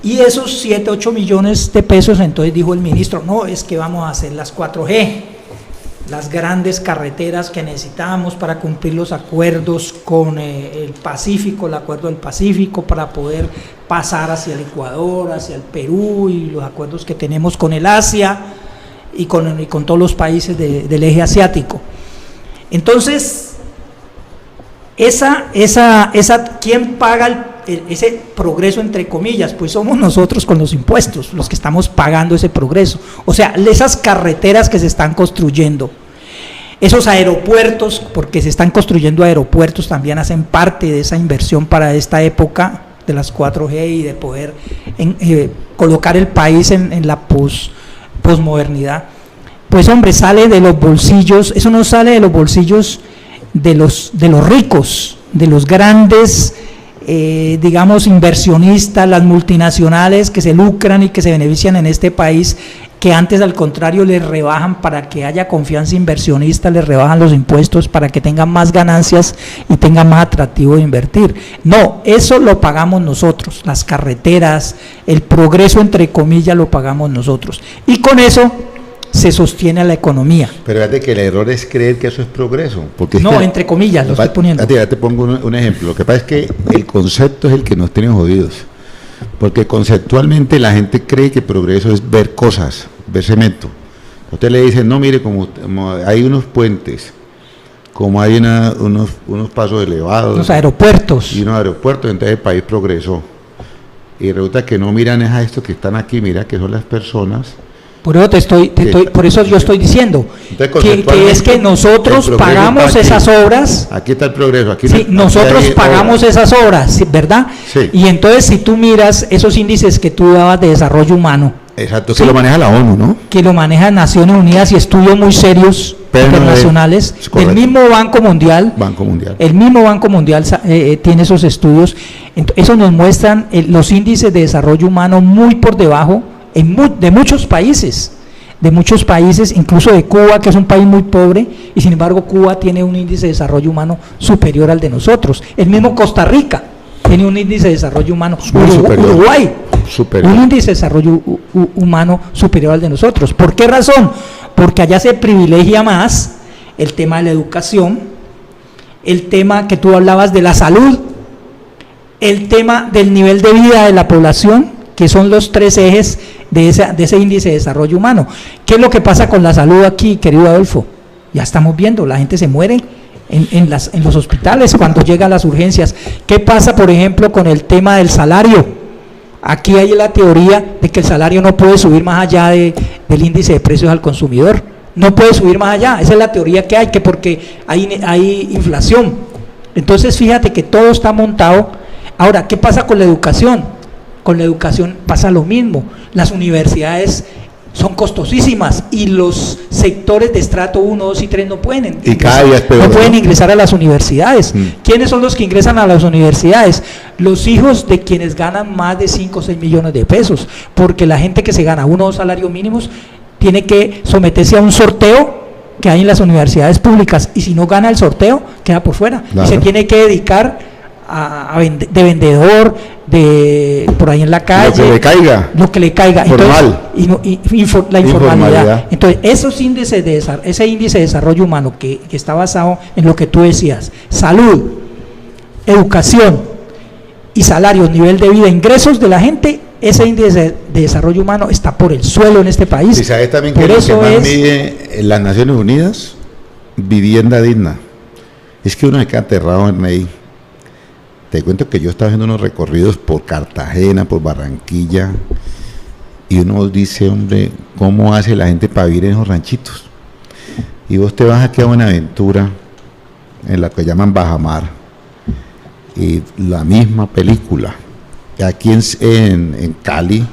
y esos 7, 8 millones de pesos, entonces dijo el ministro, no, es que vamos a hacer las 4G, las grandes carreteras que necesitamos para cumplir los acuerdos con el Pacífico, el acuerdo del Pacífico, para poder pasar hacia el Ecuador, hacia el Perú, y los acuerdos que tenemos con el Asia y con todos los países del eje asiático. Entonces, ¿quién paga ese progreso, entre comillas? Pues somos nosotros con los impuestos, los que estamos pagando ese progreso. O sea, esas carreteras que se están construyendo, esos aeropuertos, porque se están construyendo aeropuertos, también hacen parte de esa inversión para esta época de las 4G y de poder colocar el país en la posmodernidad. Pues hombre, sale de los bolsillos, eso no sale de los bolsillos de los ricos, de los grandes, digamos, inversionistas, las multinacionales que se lucran y que se benefician en este país, que antes al contrario les rebajan para que haya confianza inversionista, les rebajan los impuestos para que tengan más ganancias y tengan más atractivo de invertir. No, eso lo pagamos nosotros, las carreteras, el progreso entre comillas lo pagamos nosotros, y con eso se sostiene la economía. Pero fíjate que el error es creer que eso es progreso. Porque no, entre comillas, lo estoy poniendo. Ya te pongo un ejemplo. Lo que pasa es que el concepto es el que nos tiene jodidos. Porque conceptualmente la gente cree que progreso es ver cosas, ver cemento. Usted le dice, no, mire, como hay unos puentes, como hay unos pasos elevados. Los aeropuertos. Y unos aeropuertos, entonces el país progresó. Y resulta que no miran a estos que están aquí, mira que son las personas. Por eso yo estoy diciendo que es que nosotros pagamos esas obras. Aquí está el progreso. Aquí sí, nosotros pagamos esas obras, ¿verdad? Sí. Y entonces si tú miras esos índices que tú dabas de desarrollo humano. Exacto, ¿sí? Que lo maneja la ONU, ¿no? Que lo maneja Naciones Unidas y estudios muy serios internacionales. El mismo Banco Mundial. El mismo Banco Mundial tiene esos estudios. Eso nos muestran los índices de desarrollo humano muy por debajo de muchos países, incluso de Cuba, que es un país muy pobre, y sin embargo Cuba tiene un índice de desarrollo humano superior al de nosotros. El mismo Costa Rica tiene un índice de desarrollo humano, Uruguay, un índice de desarrollo humano superior al de nosotros. ¿Por qué razón? Porque allá se privilegia más el tema de la educación, el tema que tú hablabas de la salud, el tema del nivel de vida de la población, que son los 3 ejes de ese índice de desarrollo humano. ¿Qué es lo que pasa con la salud aquí, querido Adolfo? Ya estamos viendo, la gente se muere en los hospitales cuando llega a las urgencias. ¿Qué pasa, por ejemplo, con el tema del salario? Aquí hay la teoría de que el salario no puede subir más allá del índice de precios al consumidor. No puede subir más allá, esa es la teoría que hay, que porque hay inflación. Entonces fíjate que todo está montado. Ahora, ¿qué pasa con la educación? Con la educación pasa lo mismo. Las universidades son costosísimas y los sectores de estrato 1, 2 y 3 no pueden ingresar a las universidades. ¿Quiénes son los que ingresan a las universidades? Los hijos de quienes ganan más de 5 o 6 millones de pesos, porque la gente que se gana 1 o 2 salarios mínimos tiene que someterse a un sorteo que hay en las universidades públicas, y si no gana el sorteo queda por fuera, claro. Y se tiene que dedicar de vendedor, por ahí en la calle, lo que le caiga, formal. Entonces, la informalidad. Entonces ese índice de desarrollo humano que está basado en lo que tú decías, salud, educación y salarios, nivel de vida, ingresos de la gente, ese índice de desarrollo humano está por el suelo en este país. ¿Y sabes también que lo que más mide en las Naciones Unidas? Vivienda digna. Es que uno se queda aterrado en ahí. Te cuento que yo estaba haciendo unos recorridos por Cartagena, por Barranquilla, y uno dice, hombre, ¿cómo hace la gente para vivir en esos ranchitos? Y vos te vas aquí a Buenaventura, en la que llaman Bajamar, y la misma película. Aquí en Cali,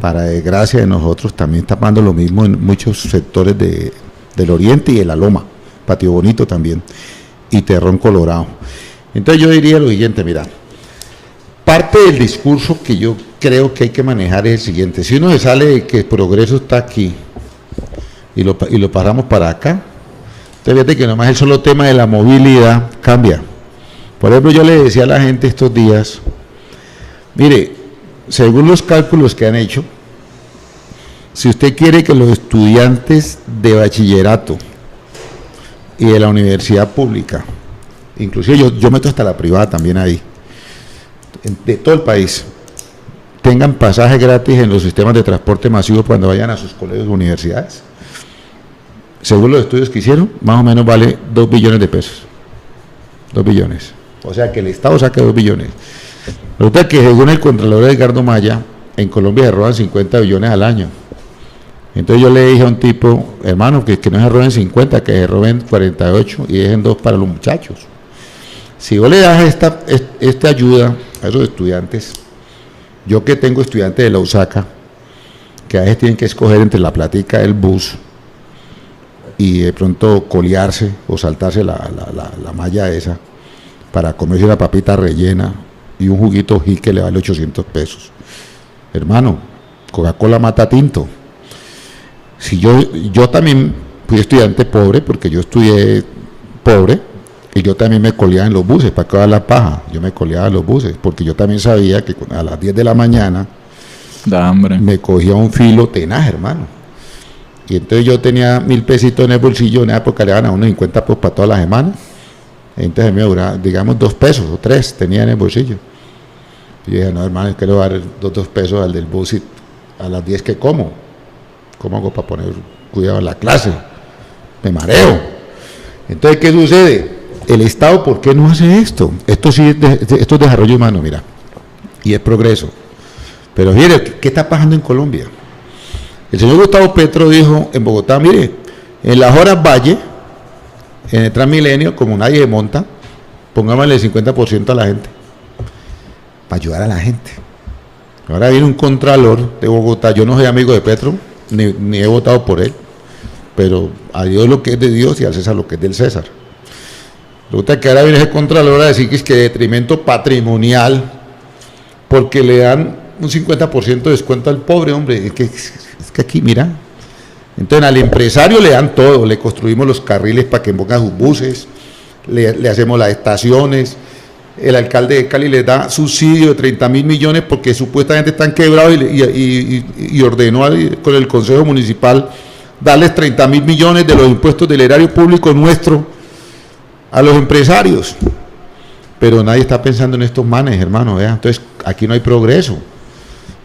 para desgracia de nosotros, también está pasando lo mismo en muchos sectores del oriente y de la Loma, Patio Bonito también, y Terrón Colorado. Entonces yo diría lo siguiente, mira, parte del discurso que yo creo que hay que manejar es el siguiente: si uno se sale de que el progreso está aquí y lo pasamos para acá, entonces fíjate que nomás el solo tema de la movilidad cambia. Por ejemplo, yo le decía a la gente estos días, mire, según los cálculos que han hecho, si usted quiere que los estudiantes de bachillerato y de la universidad pública, inclusive yo meto hasta la privada también ahí, de todo el país, tengan pasajes gratis en los sistemas de transporte masivo cuando vayan a sus colegios o universidades, según los estudios que hicieron, más o menos vale 2 billones de pesos. 2 billones. O sea que el Estado saca 2 billones. Resulta que según el Contralor Edgardo Maya, en Colombia se roban 50 billones al año. Entonces yo le dije a un tipo, hermano, que no se roben 50, que se roben 48 y dejen 2 para los muchachos. Si vos le das esta ayuda a esos estudiantes, yo que tengo estudiantes de la USACA, que a veces tienen que escoger entre la platica del bus y de pronto colearse o saltarse la malla esa para comerse una papita rellena y un juguito Gil que le vale 800 pesos. Hermano, Coca-Cola mata tinto. Si yo también fui estudiante pobre, porque yo estudié pobre, y yo también me coleaba en los buses, para que va la paja, yo me coleaba en los buses, porque yo también sabía que a las 10 de la mañana da hambre, me cogía un filo tenaz, hermano. Y entonces yo tenía 1.000 pesitos en el bolsillo, en esa época le daban a unos 50 pues para toda la semana. Entonces me duraba, digamos, 2 pesos o 3 tenía en el bolsillo. Y yo dije, no, hermano, es que le voy a dar 2 pesos al del bus y a las 10 que como. ¿Cómo hago para poner cuidado en la clase? Me mareo. Entonces, ¿qué sucede? El Estado, ¿por qué no hace esto? Esto sí esto es desarrollo humano, mira. Y es progreso. Pero mire, ¿qué está pasando en Colombia? El señor Gustavo Petro dijo en Bogotá, mire, en las horas Valle, en el Transmilenio, como nadie se monta, pongámosle el 50% a la gente, para ayudar a la gente. Ahora viene un contralor de Bogotá, yo no soy amigo de Petro, ni he votado por él, pero a Dios lo que es de Dios y al César lo que es del César. Resulta que ahora viene ese contralor a decir que es que detrimento patrimonial, porque le dan un 50% de descuento al pobre, hombre, es que aquí, mira, entonces al empresario le dan todo, le construimos los carriles para que ponga sus buses, le hacemos las estaciones, el alcalde de Cali les da subsidio de 30.000 millones porque supuestamente están quebrados y ordenó con el Consejo Municipal darles 30.000 millones de los impuestos del erario público nuestro a los empresarios. Pero nadie está pensando en estos manes, hermano, ¿vea? Entonces aquí no hay progreso.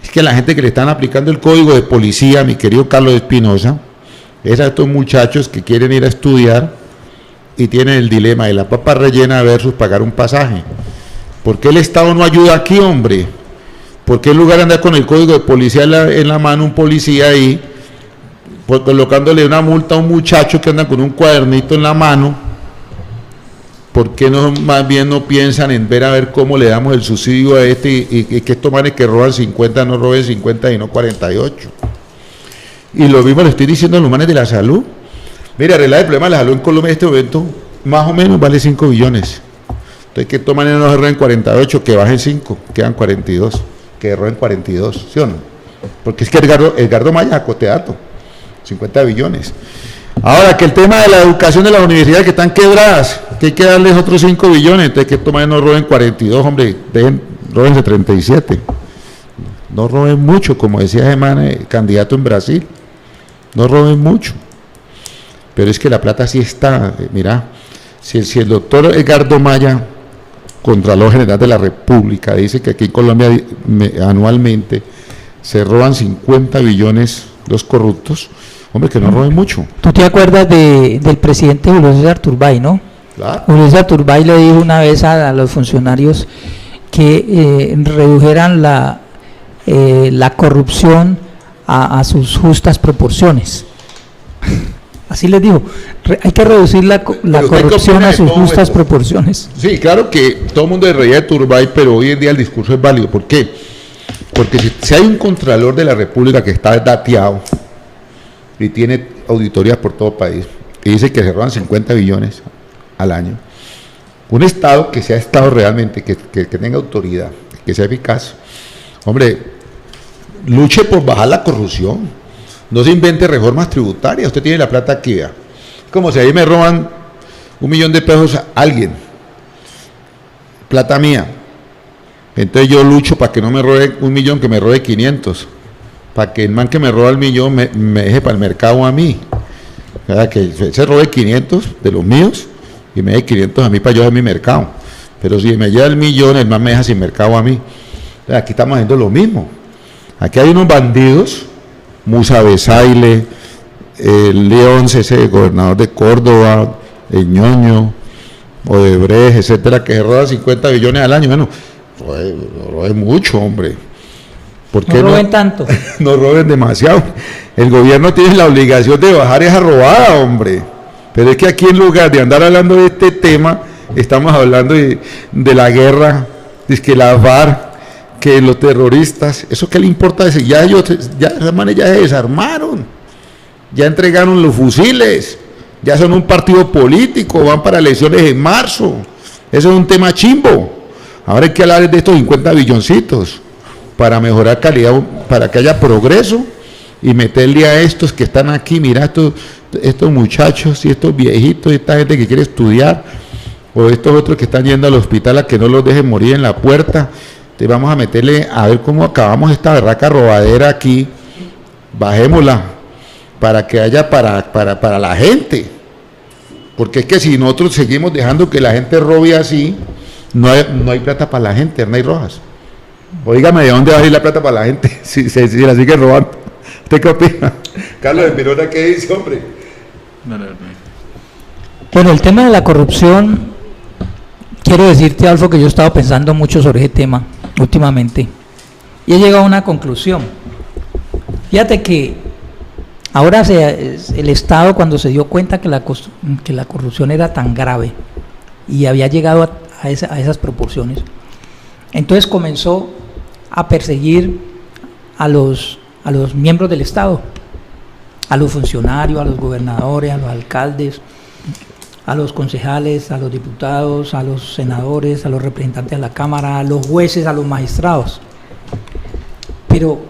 Es que la gente que le están aplicando el código de policía, mi querido Carlos Espinosa, es a estos muchachos que quieren ir a estudiar y tienen el dilema de la papa rellena versus pagar un pasaje. ¿Por qué el Estado no ayuda aquí, hombre? ¿Por qué en lugar de andar con el código de policía en la mano, un policía ahí, pues colocándole una multa a un muchacho que anda con un cuadernito en la mano? ¿Por qué no más bien no piensan en ver a ver cómo le damos el subsidio a este y que estos manes que roban 50 no roben 50 y no 48? Y lo mismo le estoy diciendo a los manes de la salud. Mira, arreglar el problema de la salud en Colombia en este momento más o menos vale 5 billones. Entonces que estos manes no se roben 48, que bajen 5, quedan 42, que roben 42, ¿sí o no? Porque es que Edgardo Maya acote dato, 50 billones. Ahora, que el tema de la educación de las universidades que están quebradas, que hay que darles otros 5 billones, entonces que estos manes no roben 42, hombre, róbense 37. No roben mucho, como decía ese candidato en Brasil, no roben mucho. Pero es que la plata sí está, mira, si el doctor Edgardo Maya, Contralor General de la República, dice que aquí en Colombia anualmente se roban 50 billones los corruptos, hombre, que no roben mucho. ¿Tú te acuerdas del presidente Julio César Turbay, no? Claro. Julio César Turbay le dijo una vez a los funcionarios que redujeran la corrupción a sus justas proporciones. Así les digo, hay que reducir la corrupción a sus justas proporciones. Sí, claro que todo el mundo se reía de Turbay, pero hoy en día el discurso es válido. ¿Por qué? Porque si hay un contralor de la República que está dateado y tiene auditorías por todo el país y dice que se roban 50 billones al año, un Estado que sea Estado realmente, que tenga autoridad, que sea eficaz, hombre, luche por bajar la corrupción. No se invente reformas tributarias. Usted tiene la plata aquí, vea. Como si ahí me roban 1 millón de pesos a alguien, plata mía. Entonces yo lucho para que no me robe 1 millón, que me robe 500. Para que el man que me roba el millón me deje para el mercado a mí. O sea, que se robe 500 de los míos y me deje 500 a mí para yo hacer mi mercado. Pero si me lleva el millón, el man me deja sin mercado a mí. Entonces, aquí estamos haciendo lo mismo. Aquí hay unos bandidos, Musa Besaile, el León, ese gobernador de Córdoba, el Ñoño, Odebrecht, etcétera, que se roban 50 billones al año. Bueno, roben mucho, hombre. ¿Por qué no roben tanto? No roben demasiado. El gobierno tiene la obligación de bajar esa robada, hombre. Pero es que aquí, en lugar de andar hablando de este tema, estamos hablando de la guerra, de que la FARC, que los terroristas, ¿eso qué le importa? Ya esas manes ya se desarmaron, ya entregaron los fusiles, ya son un partido político, van para elecciones en marzo. Eso es un tema chimbo. Ahora hay que hablar de estos 50 billoncitos para mejorar calidad, para que haya progreso y meterle a estos que están aquí. Mira, estos muchachos y estos viejitos, esta gente que quiere estudiar, o estos otros que están yendo al hospital a que no los dejen morir en la puerta. Entonces vamos a meterle, a ver cómo acabamos esta berraca robadera aquí, bajémosla, para que haya para la gente, porque es que si nosotros seguimos dejando que la gente robe así, no hay plata para la gente, Hernán Rojas. Oígame, ¿de dónde va a ir la plata para la gente si la sigue robando? ¿Usted qué opina? Carlos Espinosa, ¿qué dice, hombre? Bueno, el tema de la corrupción, quiero decirte, Alfo, que yo he estado pensando mucho sobre ese tema últimamente y he llegado a una conclusión. Fíjate que ahora el Estado, cuando se dio cuenta que la corrupción era tan grave y había llegado a esas proporciones, entonces comenzó a perseguir a los miembros del Estado, a los funcionarios, a los gobernadores, a los alcaldes, a los concejales, a los diputados, a los senadores, a los representantes de la Cámara, a los jueces, a los magistrados. Pero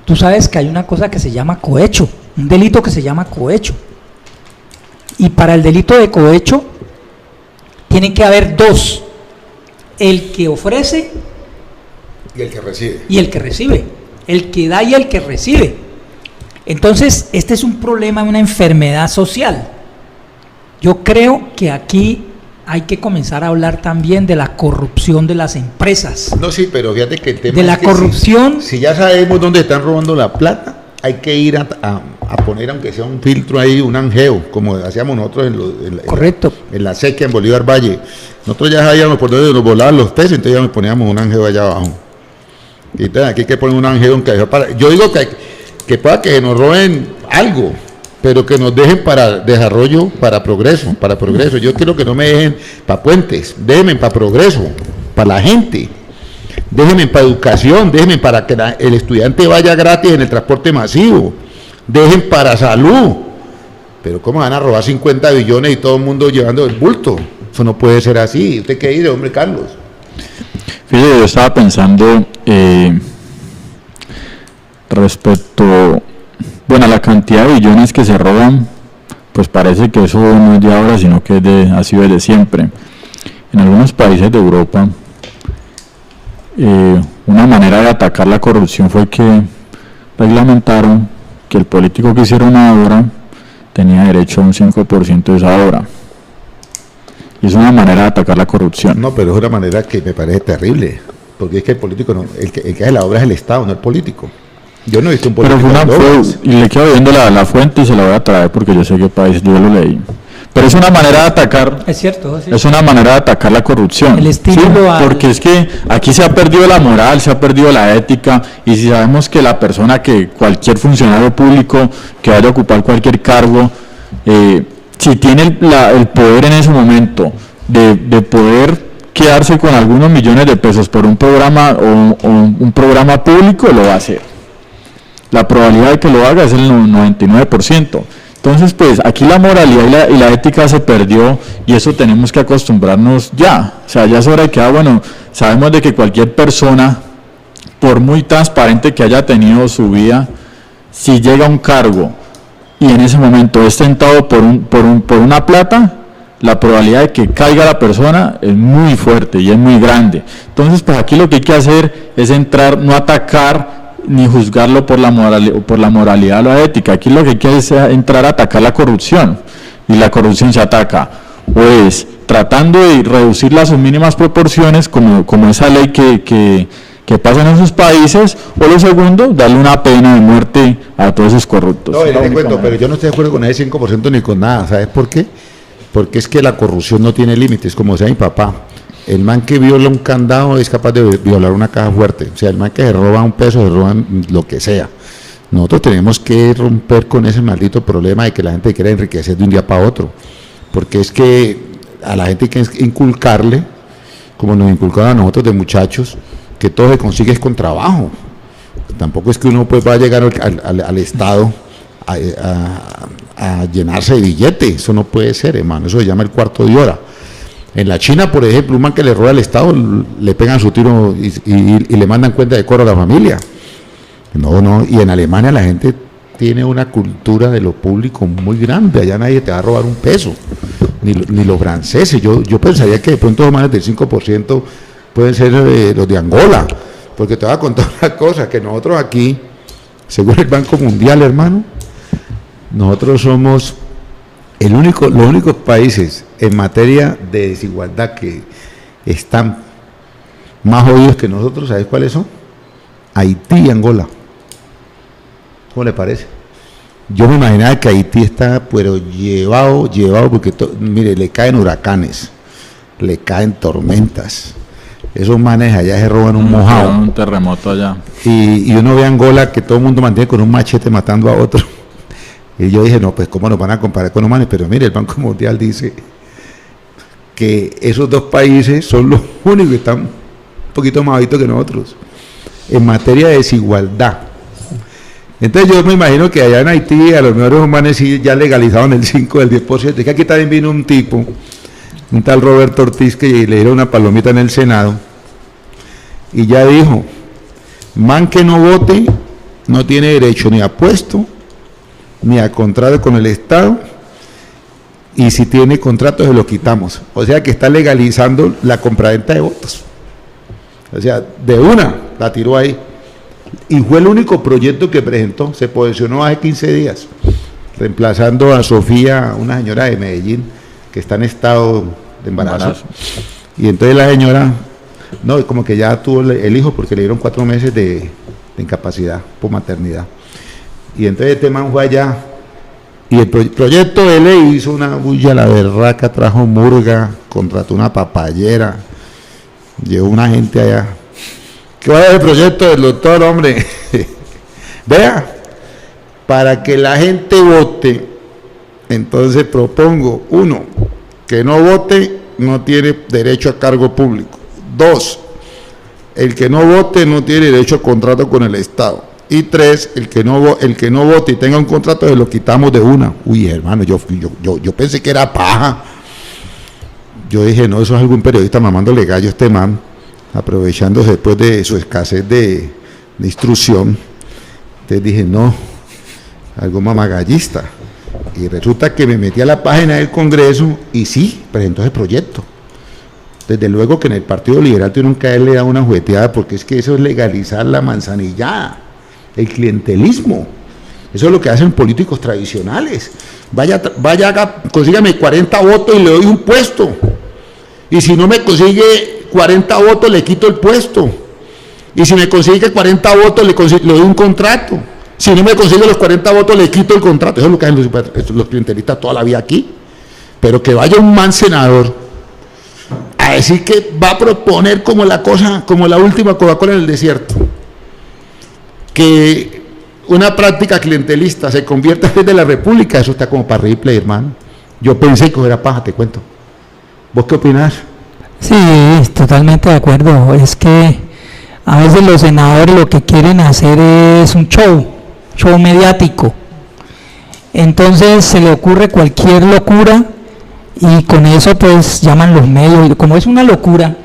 tú sabes que hay una cosa que se llama cohecho, un delito que se llama cohecho. Y para el delito de cohecho tienen que haber dos: el que ofrece y el que recibe. Y el que recibe, el que da y el que recibe. Entonces, este es un problema, una enfermedad social. Yo creo que aquí hay que comenzar a hablar también de la corrupción de las empresas. No, sí, pero fíjate que el tema de la corrupción. Si ya sabemos dónde están robando la plata, hay que ir a poner, aunque sea un filtro ahí, un anjeo, como hacíamos nosotros correcto, en la sequía en Bolívar Valle. Nosotros ya sabíamos por dónde nos volaban los peces, entonces ya nos poníamos un anjeo allá abajo. Y entonces aquí hay que poner un anjeo yo digo que pueda que nos roben algo, pero que nos dejen para desarrollo, para progreso. Yo quiero que no me dejen para puentes, déjenme para progreso, para la gente, déjenme para educación, déjenme para que el estudiante vaya gratis en el transporte masivo, dejen para salud. Pero ¿cómo van a robar 50 billones y todo el mundo llevando el bulto? Eso no puede ser así. ¿Usted qué dice, hombre, Carlos? Fíjate, yo estaba pensando respecto, bueno, a la cantidad de billones que se roban, pues parece que eso no es de ahora, sino que ha sido desde siempre. En algunos países de Europa, una manera de atacar la corrupción fue que reglamentaron que el político que hiciera una obra tenía derecho a un 5% de esa obra. Y es una manera de atacar la corrupción. No, pero es una manera que me parece terrible. porque es que el político, no, el que hace la obra es el Estado, no el político. Yo no he visto un Pero político. y le quedo viendo la fuente y se la voy a traer porque yo sé qué país, yo lo leí. Pero es una manera de atacar. Es cierto. Sí. Es una manera de atacar la corrupción. El estímulo ¿sí? Porque es que aquí se ha perdido la moral, se ha perdido la ética, y si sabemos que la persona, que cualquier funcionario público que vaya a ocupar cualquier cargo, si tiene el poder en ese momento de poder quedarse con algunos millones de pesos por un programa o un programa público, lo va a hacer. La probabilidad de que lo haga es el 99%. Entonces, pues, aquí la moralidad y la ética se perdió, y eso tenemos que acostumbrarnos ya. O sea, ya es hora de que, bueno, sabemos de que cualquier persona, por muy transparente que haya tenido su vida, si llega a un cargo y en ese momento es tentado por una plata, la probabilidad de que caiga la persona es muy fuerte y es muy grande. Entonces, pues aquí lo que hay que hacer es entrar, no atacar ni juzgarlo por la moralidad o la ética. Aquí lo que hay que hacer es entrar a atacar la corrupción, y la corrupción se ataca pues tratando de reducirla a sus mínimas proporciones, como esa ley que pasa en esos países, o lo segundo, darle una pena de muerte a todos esos corruptos. No, te cuento, pero yo no estoy de acuerdo con ese 5% ni con nada. ¿Sabes por qué? Porque es que la corrupción no tiene límites, como decía mi papá. El man que viola un candado es capaz de violar una caja fuerte. O sea, el man que se roba un peso, se roba lo que sea. Nosotros tenemos que romper con ese maldito problema de que la gente quiera enriquecer de un día para otro. Porque es que a la gente hay que inculcarle, como nos inculcaban a nosotros de muchachos, que todo se consigue es con trabajo. Tampoco es que uno pues va a llegar al Estado a llenarse de billetes. Eso no puede ser, hermano. Eso se llama el cuarto de hora. En la China, por ejemplo, un man que le roba al Estado, le pegan su tiro y le mandan cuenta de cobro a la familia. No, y en Alemania la gente tiene una cultura de lo público muy grande. Allá nadie te va a robar un peso, ni los franceses. Yo pensaría que de pronto más del 5% pueden ser los de Angola, porque te voy a contar una cosa, que nosotros aquí, según el Banco Mundial, hermano, nosotros somos los únicos países en materia de desigualdad que están más jodidos que nosotros. ¿Sabes cuáles son? Haití y Angola. ¿Cómo le parece? Yo me imaginaba que Haití está, pero llevado, porque, mire, le caen huracanes, le caen tormentas. Esos manes allá se roban un mojado. Un terremoto allá. Y uno ve a Angola que todo el mundo mantiene con un machete matando a otro. Y yo dije, no, pues cómo nos van a comparar con los manes. Pero mire, el Banco Mundial dice que esos dos países son los únicos que están un poquito más bajitos que nosotros en materia de desigualdad. Entonces yo me imagino que allá en Haití a los mejores humanos sí ya legalizaron el 5 del 10%. Es que aquí también vino un tipo, un tal Roberto Ortiz, que le dieron una palomita en el Senado y ya dijo, man que no vote no tiene derecho ni a puesto ni a contrato con el Estado, y si tiene contrato se lo quitamos. O sea que está legalizando la compraventa de votos. O sea, de una la tiró ahí. Y fue el único proyecto que presentó. Se posicionó hace 15 días, reemplazando a Sofía, una señora de Medellín que está en estado de embarazo. Y entonces la señora, no, como que ya tuvo el hijo porque le dieron 4 meses de incapacidad por maternidad. Y entonces este man fue allá y el proyecto de ley hizo una bulla, la berraca, trajo murga, contrató una papayera, llevó una gente allá. ¿Qué va a ser el proyecto del doctor, hombre? Vea, para que la gente vote, entonces propongo, 1, que no vote no tiene derecho a cargo público. 2, el que no vote no tiene derecho a contrato con el Estado. Y 3, el que no vote y tenga un contrato se lo quitamos de una. Uy, hermano, yo pensé que era paja. Yo dije, no, eso es algún periodista mamándole gallo a este man, aprovechándose después de su escasez de instrucción. Entonces dije, no, algo mamagallista. Y resulta que me metí a la página del Congreso y sí, presentó ese proyecto. Desde luego que en el Partido Liberal tuvieron que haberle dado una jugueteada, porque es que eso es legalizar la manzanillada, el clientelismo. Eso es lo que hacen políticos tradicionales. Vaya, consígame 40 votos y le doy un puesto. Y si no me consigue 40 votos, le quito el puesto. Y si me consigue 40 votos, le doy un contrato. Si no me consigue los 40 votos, le quito el contrato. Eso es lo que hacen los clientelistas toda la vida aquí. Pero que vaya un man senador a decir que va a proponer como la cosa, como la última Coca-Cola en el desierto, que una práctica clientelista se convierta en de la República, eso está como para replay, hermano. Yo pensé que era paja, te cuento. ¿Vos qué opinás? Sí, totalmente de acuerdo. Es que a veces los senadores lo que quieren hacer es un show mediático. Entonces se le ocurre cualquier locura y con eso pues llaman los medios. Como es una locura,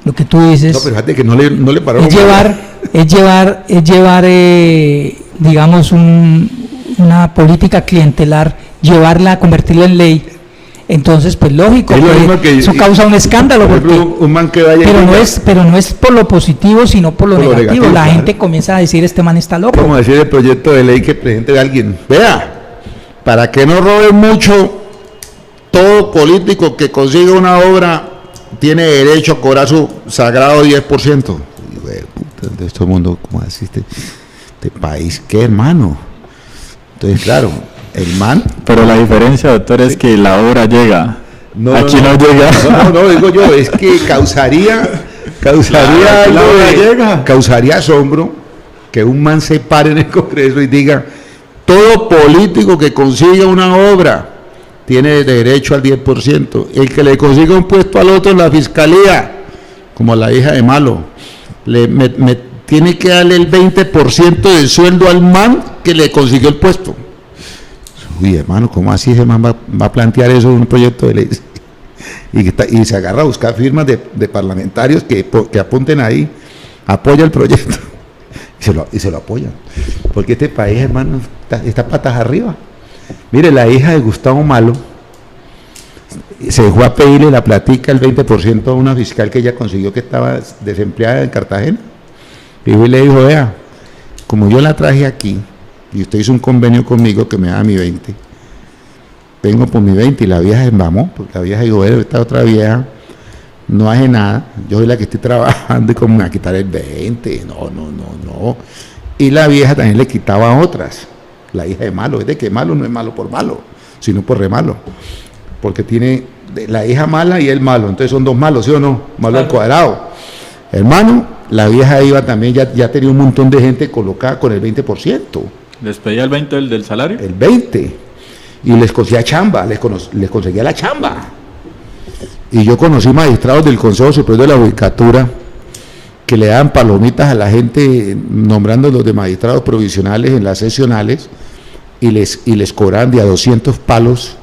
lo que tú dices. No, pero fíjate que no le pararon. Es llevar digamos, una política clientelar, convertirla en ley. Entonces, pues lógico, eso causa un escándalo, un man que vaya pero no es por lo positivo, sino por lo negativo. La gente comienza a decir, este man está loco. Como decir el proyecto de ley que presente alguien. Vea, para que no roben mucho, todo político que consiga una obra tiene derecho a cobrar su sagrado 10%. De este mundo, ¿cómo asiste? Este país, ¿qué, hermano? Entonces, claro, el man. Pero la diferencia, doctor, es que la obra llega. Aquí no llega. No, digo yo, es que causaría asombro que un man se pare en el Congreso y diga: todo político que consiga una obra tiene derecho al 10%. El que le consiga un puesto al otro en la fiscalía, como la hija de Malo, me tiene que darle el 20% del sueldo al man que le consiguió el puesto. Uy, hermano, ¿cómo así ese man va a plantear eso en un proyecto de ley? Y se agarra a buscar firmas de parlamentarios que apunten ahí, apoya el proyecto y se lo apoyan. Porque este país, hermano, está patas arriba. Mire, la hija de Gustavo Malo se dejó a pedirle la platica, el 20% a una fiscal que ella consiguió, que estaba desempleada en Cartagena. Y le dijo: vea, como yo la traje aquí y usted hizo un convenio conmigo que me da mi 20, vengo por mi 20, y la vieja se mamó, porque la vieja dijo: esta otra vieja no hace nada, yo soy la que estoy trabajando y como me va a quitar el 20, no. Y la vieja también le quitaba a otras, la hija de Malo. Es de que Malo no es malo por malo, sino por re malo, porque tiene la hija mala y él malo, entonces son dos malos, ¿sí o no? Malo al cuadrado. Hermano, la vieja iba también, ya tenía un montón de gente colocada con el 20%. ¿Les pedía el 20 del salario? El 20%. Y les conseguía chamba, les conseguía la chamba. Y yo conocí magistrados del Consejo Superior de la Judicatura que le daban palomitas a la gente nombrándolos de magistrados provisionales en las sesionales y les cobraban de a 200 palos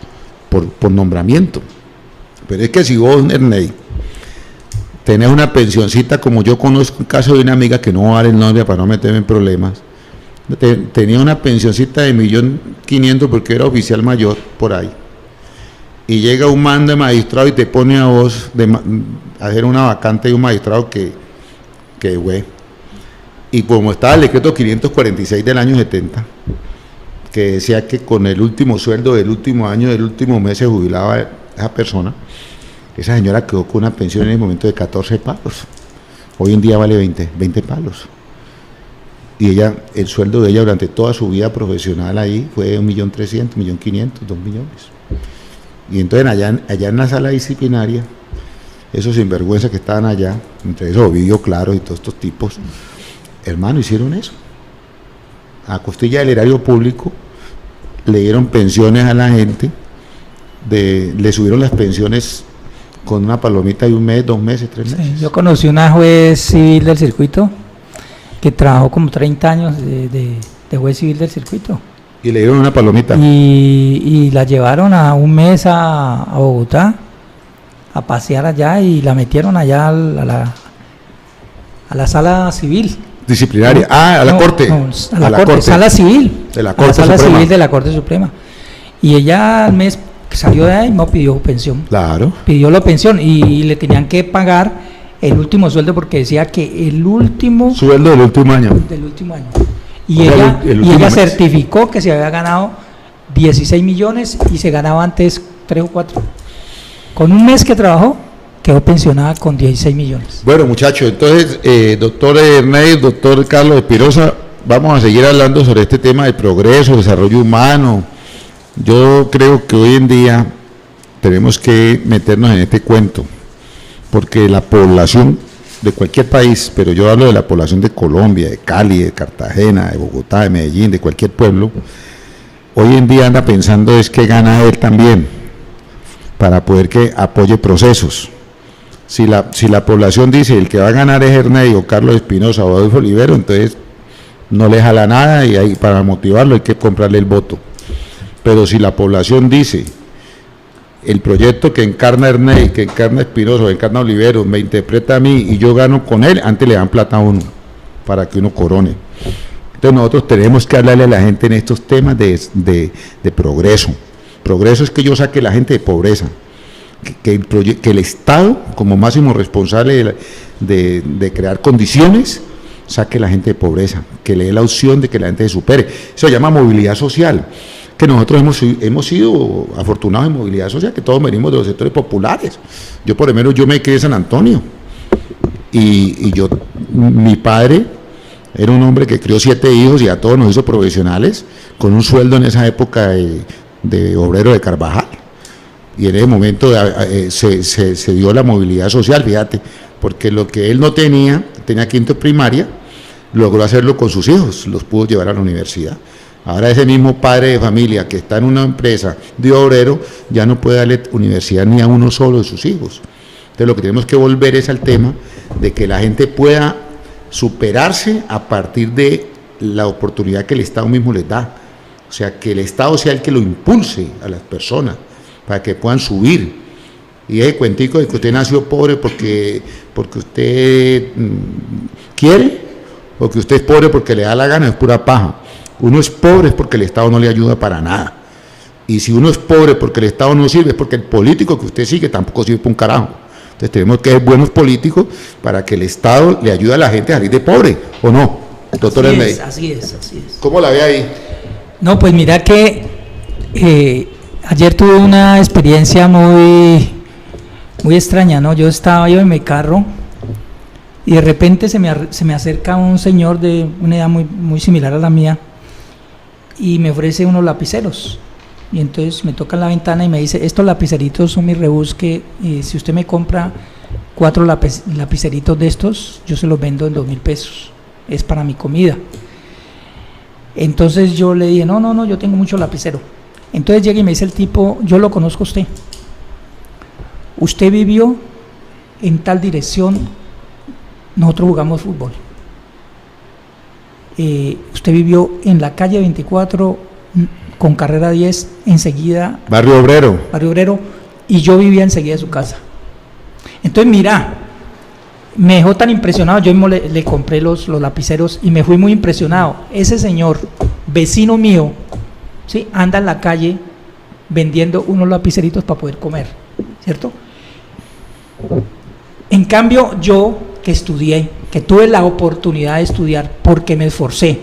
por nombramiento. Pero es que si vos, Ernei, tenés una pensioncita, como yo conozco el caso de una amiga, que no voy a dar el nombre para no meterme en problemas, tenía una pensioncita de 1.500.000 porque era oficial mayor por ahí, y llega un man de magistrado y te pone a vos a hacer una vacante de un magistrado güey, y como estaba el decreto 546 del año 70, que decía que con el último sueldo del último año, del último mes, se jubilaba esa persona. Esa señora quedó con una pensión en el momento de 14 palos. Hoy en día vale 20 palos. Y el sueldo de ella durante toda su vida profesional ahí fue 1.300.000, 1.500.000, 2 millones. Y entonces allá en la sala disciplinaria, esos sinvergüenzas que estaban allá, entre esos Ovidio Claro y todos estos tipos, hermano, hicieron eso. A costilla del erario público, le dieron pensiones a la gente, le subieron las pensiones con una palomita de 1 mes, 2 meses, 3 meses. Sí, yo conocí una juez civil del circuito que trabajó como 30 años de juez civil del circuito. Y le dieron una palomita. Y la llevaron a 1 mes a Bogotá a pasear allá y la metieron allá a la sala civil. Disciplinaria. A la corte. No, a la corte. Sala civil. De la Corte Suprema. Sala civil de la Corte Suprema. Y ella al mes salió de ahí y no pidió pensión. Claro. Pidió la pensión y le tenían que pagar el último sueldo porque decía que el último sueldo del último año. Y ella certificó que se había ganado 16 millones y se ganaba antes 3 o 4. Con 1 mes que trabajó, quedó pensionada con 16 millones. Bueno, muchachos, entonces, doctor Ernest, doctor Carlos Espinosa, vamos a seguir hablando sobre este tema de progreso, desarrollo humano. Yo creo que hoy en día tenemos que meternos en este cuento, porque la población de cualquier país, pero yo hablo de la población de Colombia, de Cali, de Cartagena, de Bogotá, de Medellín, de cualquier pueblo, hoy en día anda pensando es que gana él también, para poder que apoye procesos. Si la población dice el que va a ganar es Ernest o Carlos Espinosa o Adolfo Olivero, entonces no le jala nada y ahí para motivarlo hay que comprarle el voto. Pero si la población dice el proyecto que encarna Ernest, que encarna Espinosa o encarna Olivero me interpreta a mí y yo gano con él, antes le dan plata a uno para que uno corone. Entonces nosotros tenemos que hablarle a la gente en estos temas de progreso. Progreso es que yo saque a la gente de pobreza, que el Estado, como máximo responsable de crear condiciones, saque a la gente de pobreza, que le dé la opción de que la gente se supere. Eso se llama movilidad social, que nosotros hemos sido afortunados en movilidad social, que todos venimos de los sectores populares. Yo por lo menos yo me crié en San Antonio, y mi padre era un hombre que crió 7 hijos y a todos nos hizo profesionales, con un sueldo en esa época de obrero de Carvajal, y en ese momento se dio la movilidad social, fíjate, porque lo que él no tenía quinto primaria, logró hacerlo con sus hijos, los pudo llevar a la universidad. Ahora ese mismo padre de familia que está en una empresa de obrero, ya no puede darle universidad ni a uno solo de sus hijos. Entonces lo que tenemos que volver es al tema de que la gente pueda superarse a partir de la oportunidad que el Estado mismo les da. O sea, que el Estado sea el que lo impulse a las personas para que puedan subir. Y ese cuentico de que usted nació pobre porque usted quiere, o que usted es pobre porque le da la gana, es pura paja. Uno es pobre es porque el Estado no le ayuda para nada. Y si uno es pobre porque el Estado no sirve, es porque el político que usted sigue tampoco sirve para un carajo. Entonces tenemos que ser buenos políticos para que el Estado le ayude a la gente a salir de pobre, ¿o no? Doctor Ernest. Así es. ¿Cómo la ve ahí? No, pues mira que ayer tuve una experiencia muy extraña, ¿no? Yo en mi carro y de repente se me acerca un señor de una edad muy similar a la mía y me ofrece unos lapiceros. Y entonces me toca en la ventana y me dice, estos lapiceritos son mi rebusque, si usted me compra 4 lapiceritos de estos, yo se los vendo en 2.000 pesos, es para mi comida. Entonces yo le dije, no, yo tengo mucho lapicero. Entonces llega y me dice el tipo, yo lo conozco a usted. Usted vivió en tal dirección, nosotros jugamos fútbol. Usted vivió en la calle 24 con carrera 10, enseguida. Barrio Obrero, y yo vivía enseguida de su casa. Entonces mira, me dejó tan impresionado, yo mismo le compré los lapiceros y me fui muy impresionado. Ese señor, vecino mío, ¿sí?, anda en la calle vendiendo unos lapiceritos para poder comer, ¿cierto? En cambio, yo que estudié, que tuve la oportunidad de estudiar porque me esforcé,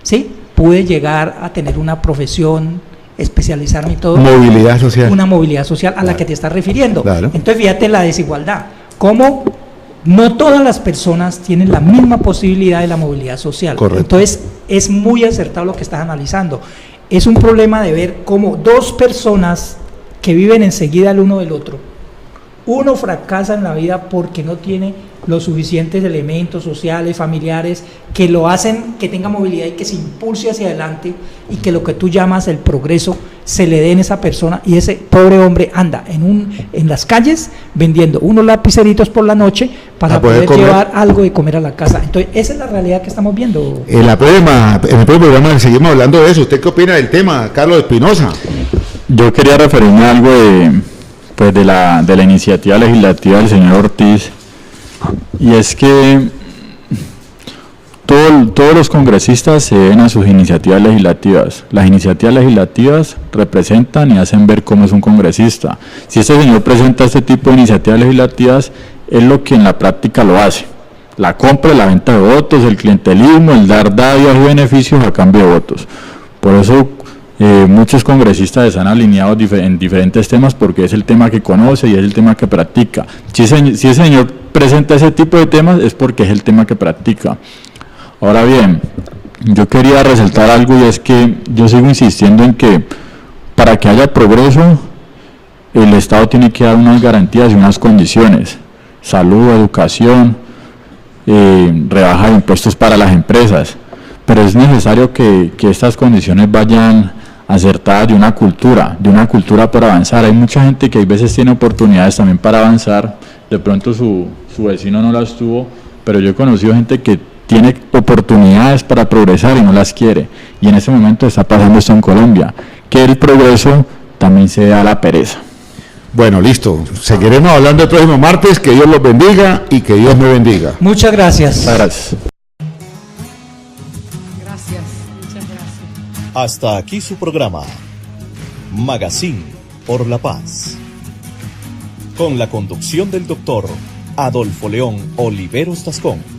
¿sí?, pude llegar a tener una profesión, especializarme y todo. Movilidad social. Una movilidad social a la que te estás refiriendo. Claro. Entonces, fíjate la desigualdad. Cómo no todas las personas tienen la misma posibilidad de la movilidad social. Correcto. Entonces, es muy acertado lo que estás analizando. Es un problema de ver cómo 2 personas que viven enseguida el uno del otro, uno fracasa en la vida porque no tiene los suficientes elementos sociales, familiares, que lo hacen que tenga movilidad y que se impulse hacia adelante, y que lo que tú llamas el progreso se le dé en esa persona, y ese pobre hombre anda en las calles vendiendo unos lapiceritos por la noche para poder llevar algo de comer a la casa. Entonces, esa es la realidad que estamos viendo. En el próximo programa seguimos hablando de eso. ¿Usted qué opina del tema, Carlos Espinosa? Yo quería referirme a algo de la iniciativa legislativa del señor Ortiz, y es que todos los congresistas se deben a sus iniciativas legislativas. Las iniciativas legislativas representan y hacen ver cómo es un congresista. Si ese señor presenta este tipo de iniciativas legislativas, es lo que en la práctica lo hace: la compra, la venta de votos, el clientelismo, el dar dádivas y beneficios a cambio de votos. Por eso Muchos congresistas están alineados en diferentes temas porque es el tema que conoce y es el tema que practica. Si el señor presenta ese tipo de temas es porque es el tema que practica. Ahora bien, yo quería resaltar algo, y es que yo sigo insistiendo en que para que haya progreso, el Estado tiene que dar unas garantías y unas condiciones: salud, educación, rebaja de impuestos para las empresas, pero es necesario que estas condiciones vayan acertadas de una cultura por avanzar. Hay mucha gente que a veces tiene oportunidades también para avanzar, de pronto su vecino no las tuvo, pero yo he conocido gente que tiene oportunidades para progresar y no las quiere, y en ese momento está pasando esto en Colombia, que el progreso también se da a la pereza. Bueno, listo. Seguiremos hablando el próximo martes. Que Dios los bendiga y que Dios me bendiga. Muchas gracias. Gracias. Gracias, muchas gracias. Hasta aquí su programa, Magazine por la Paz, con la conducción del doctor Adolfo León Oliveros Tascón.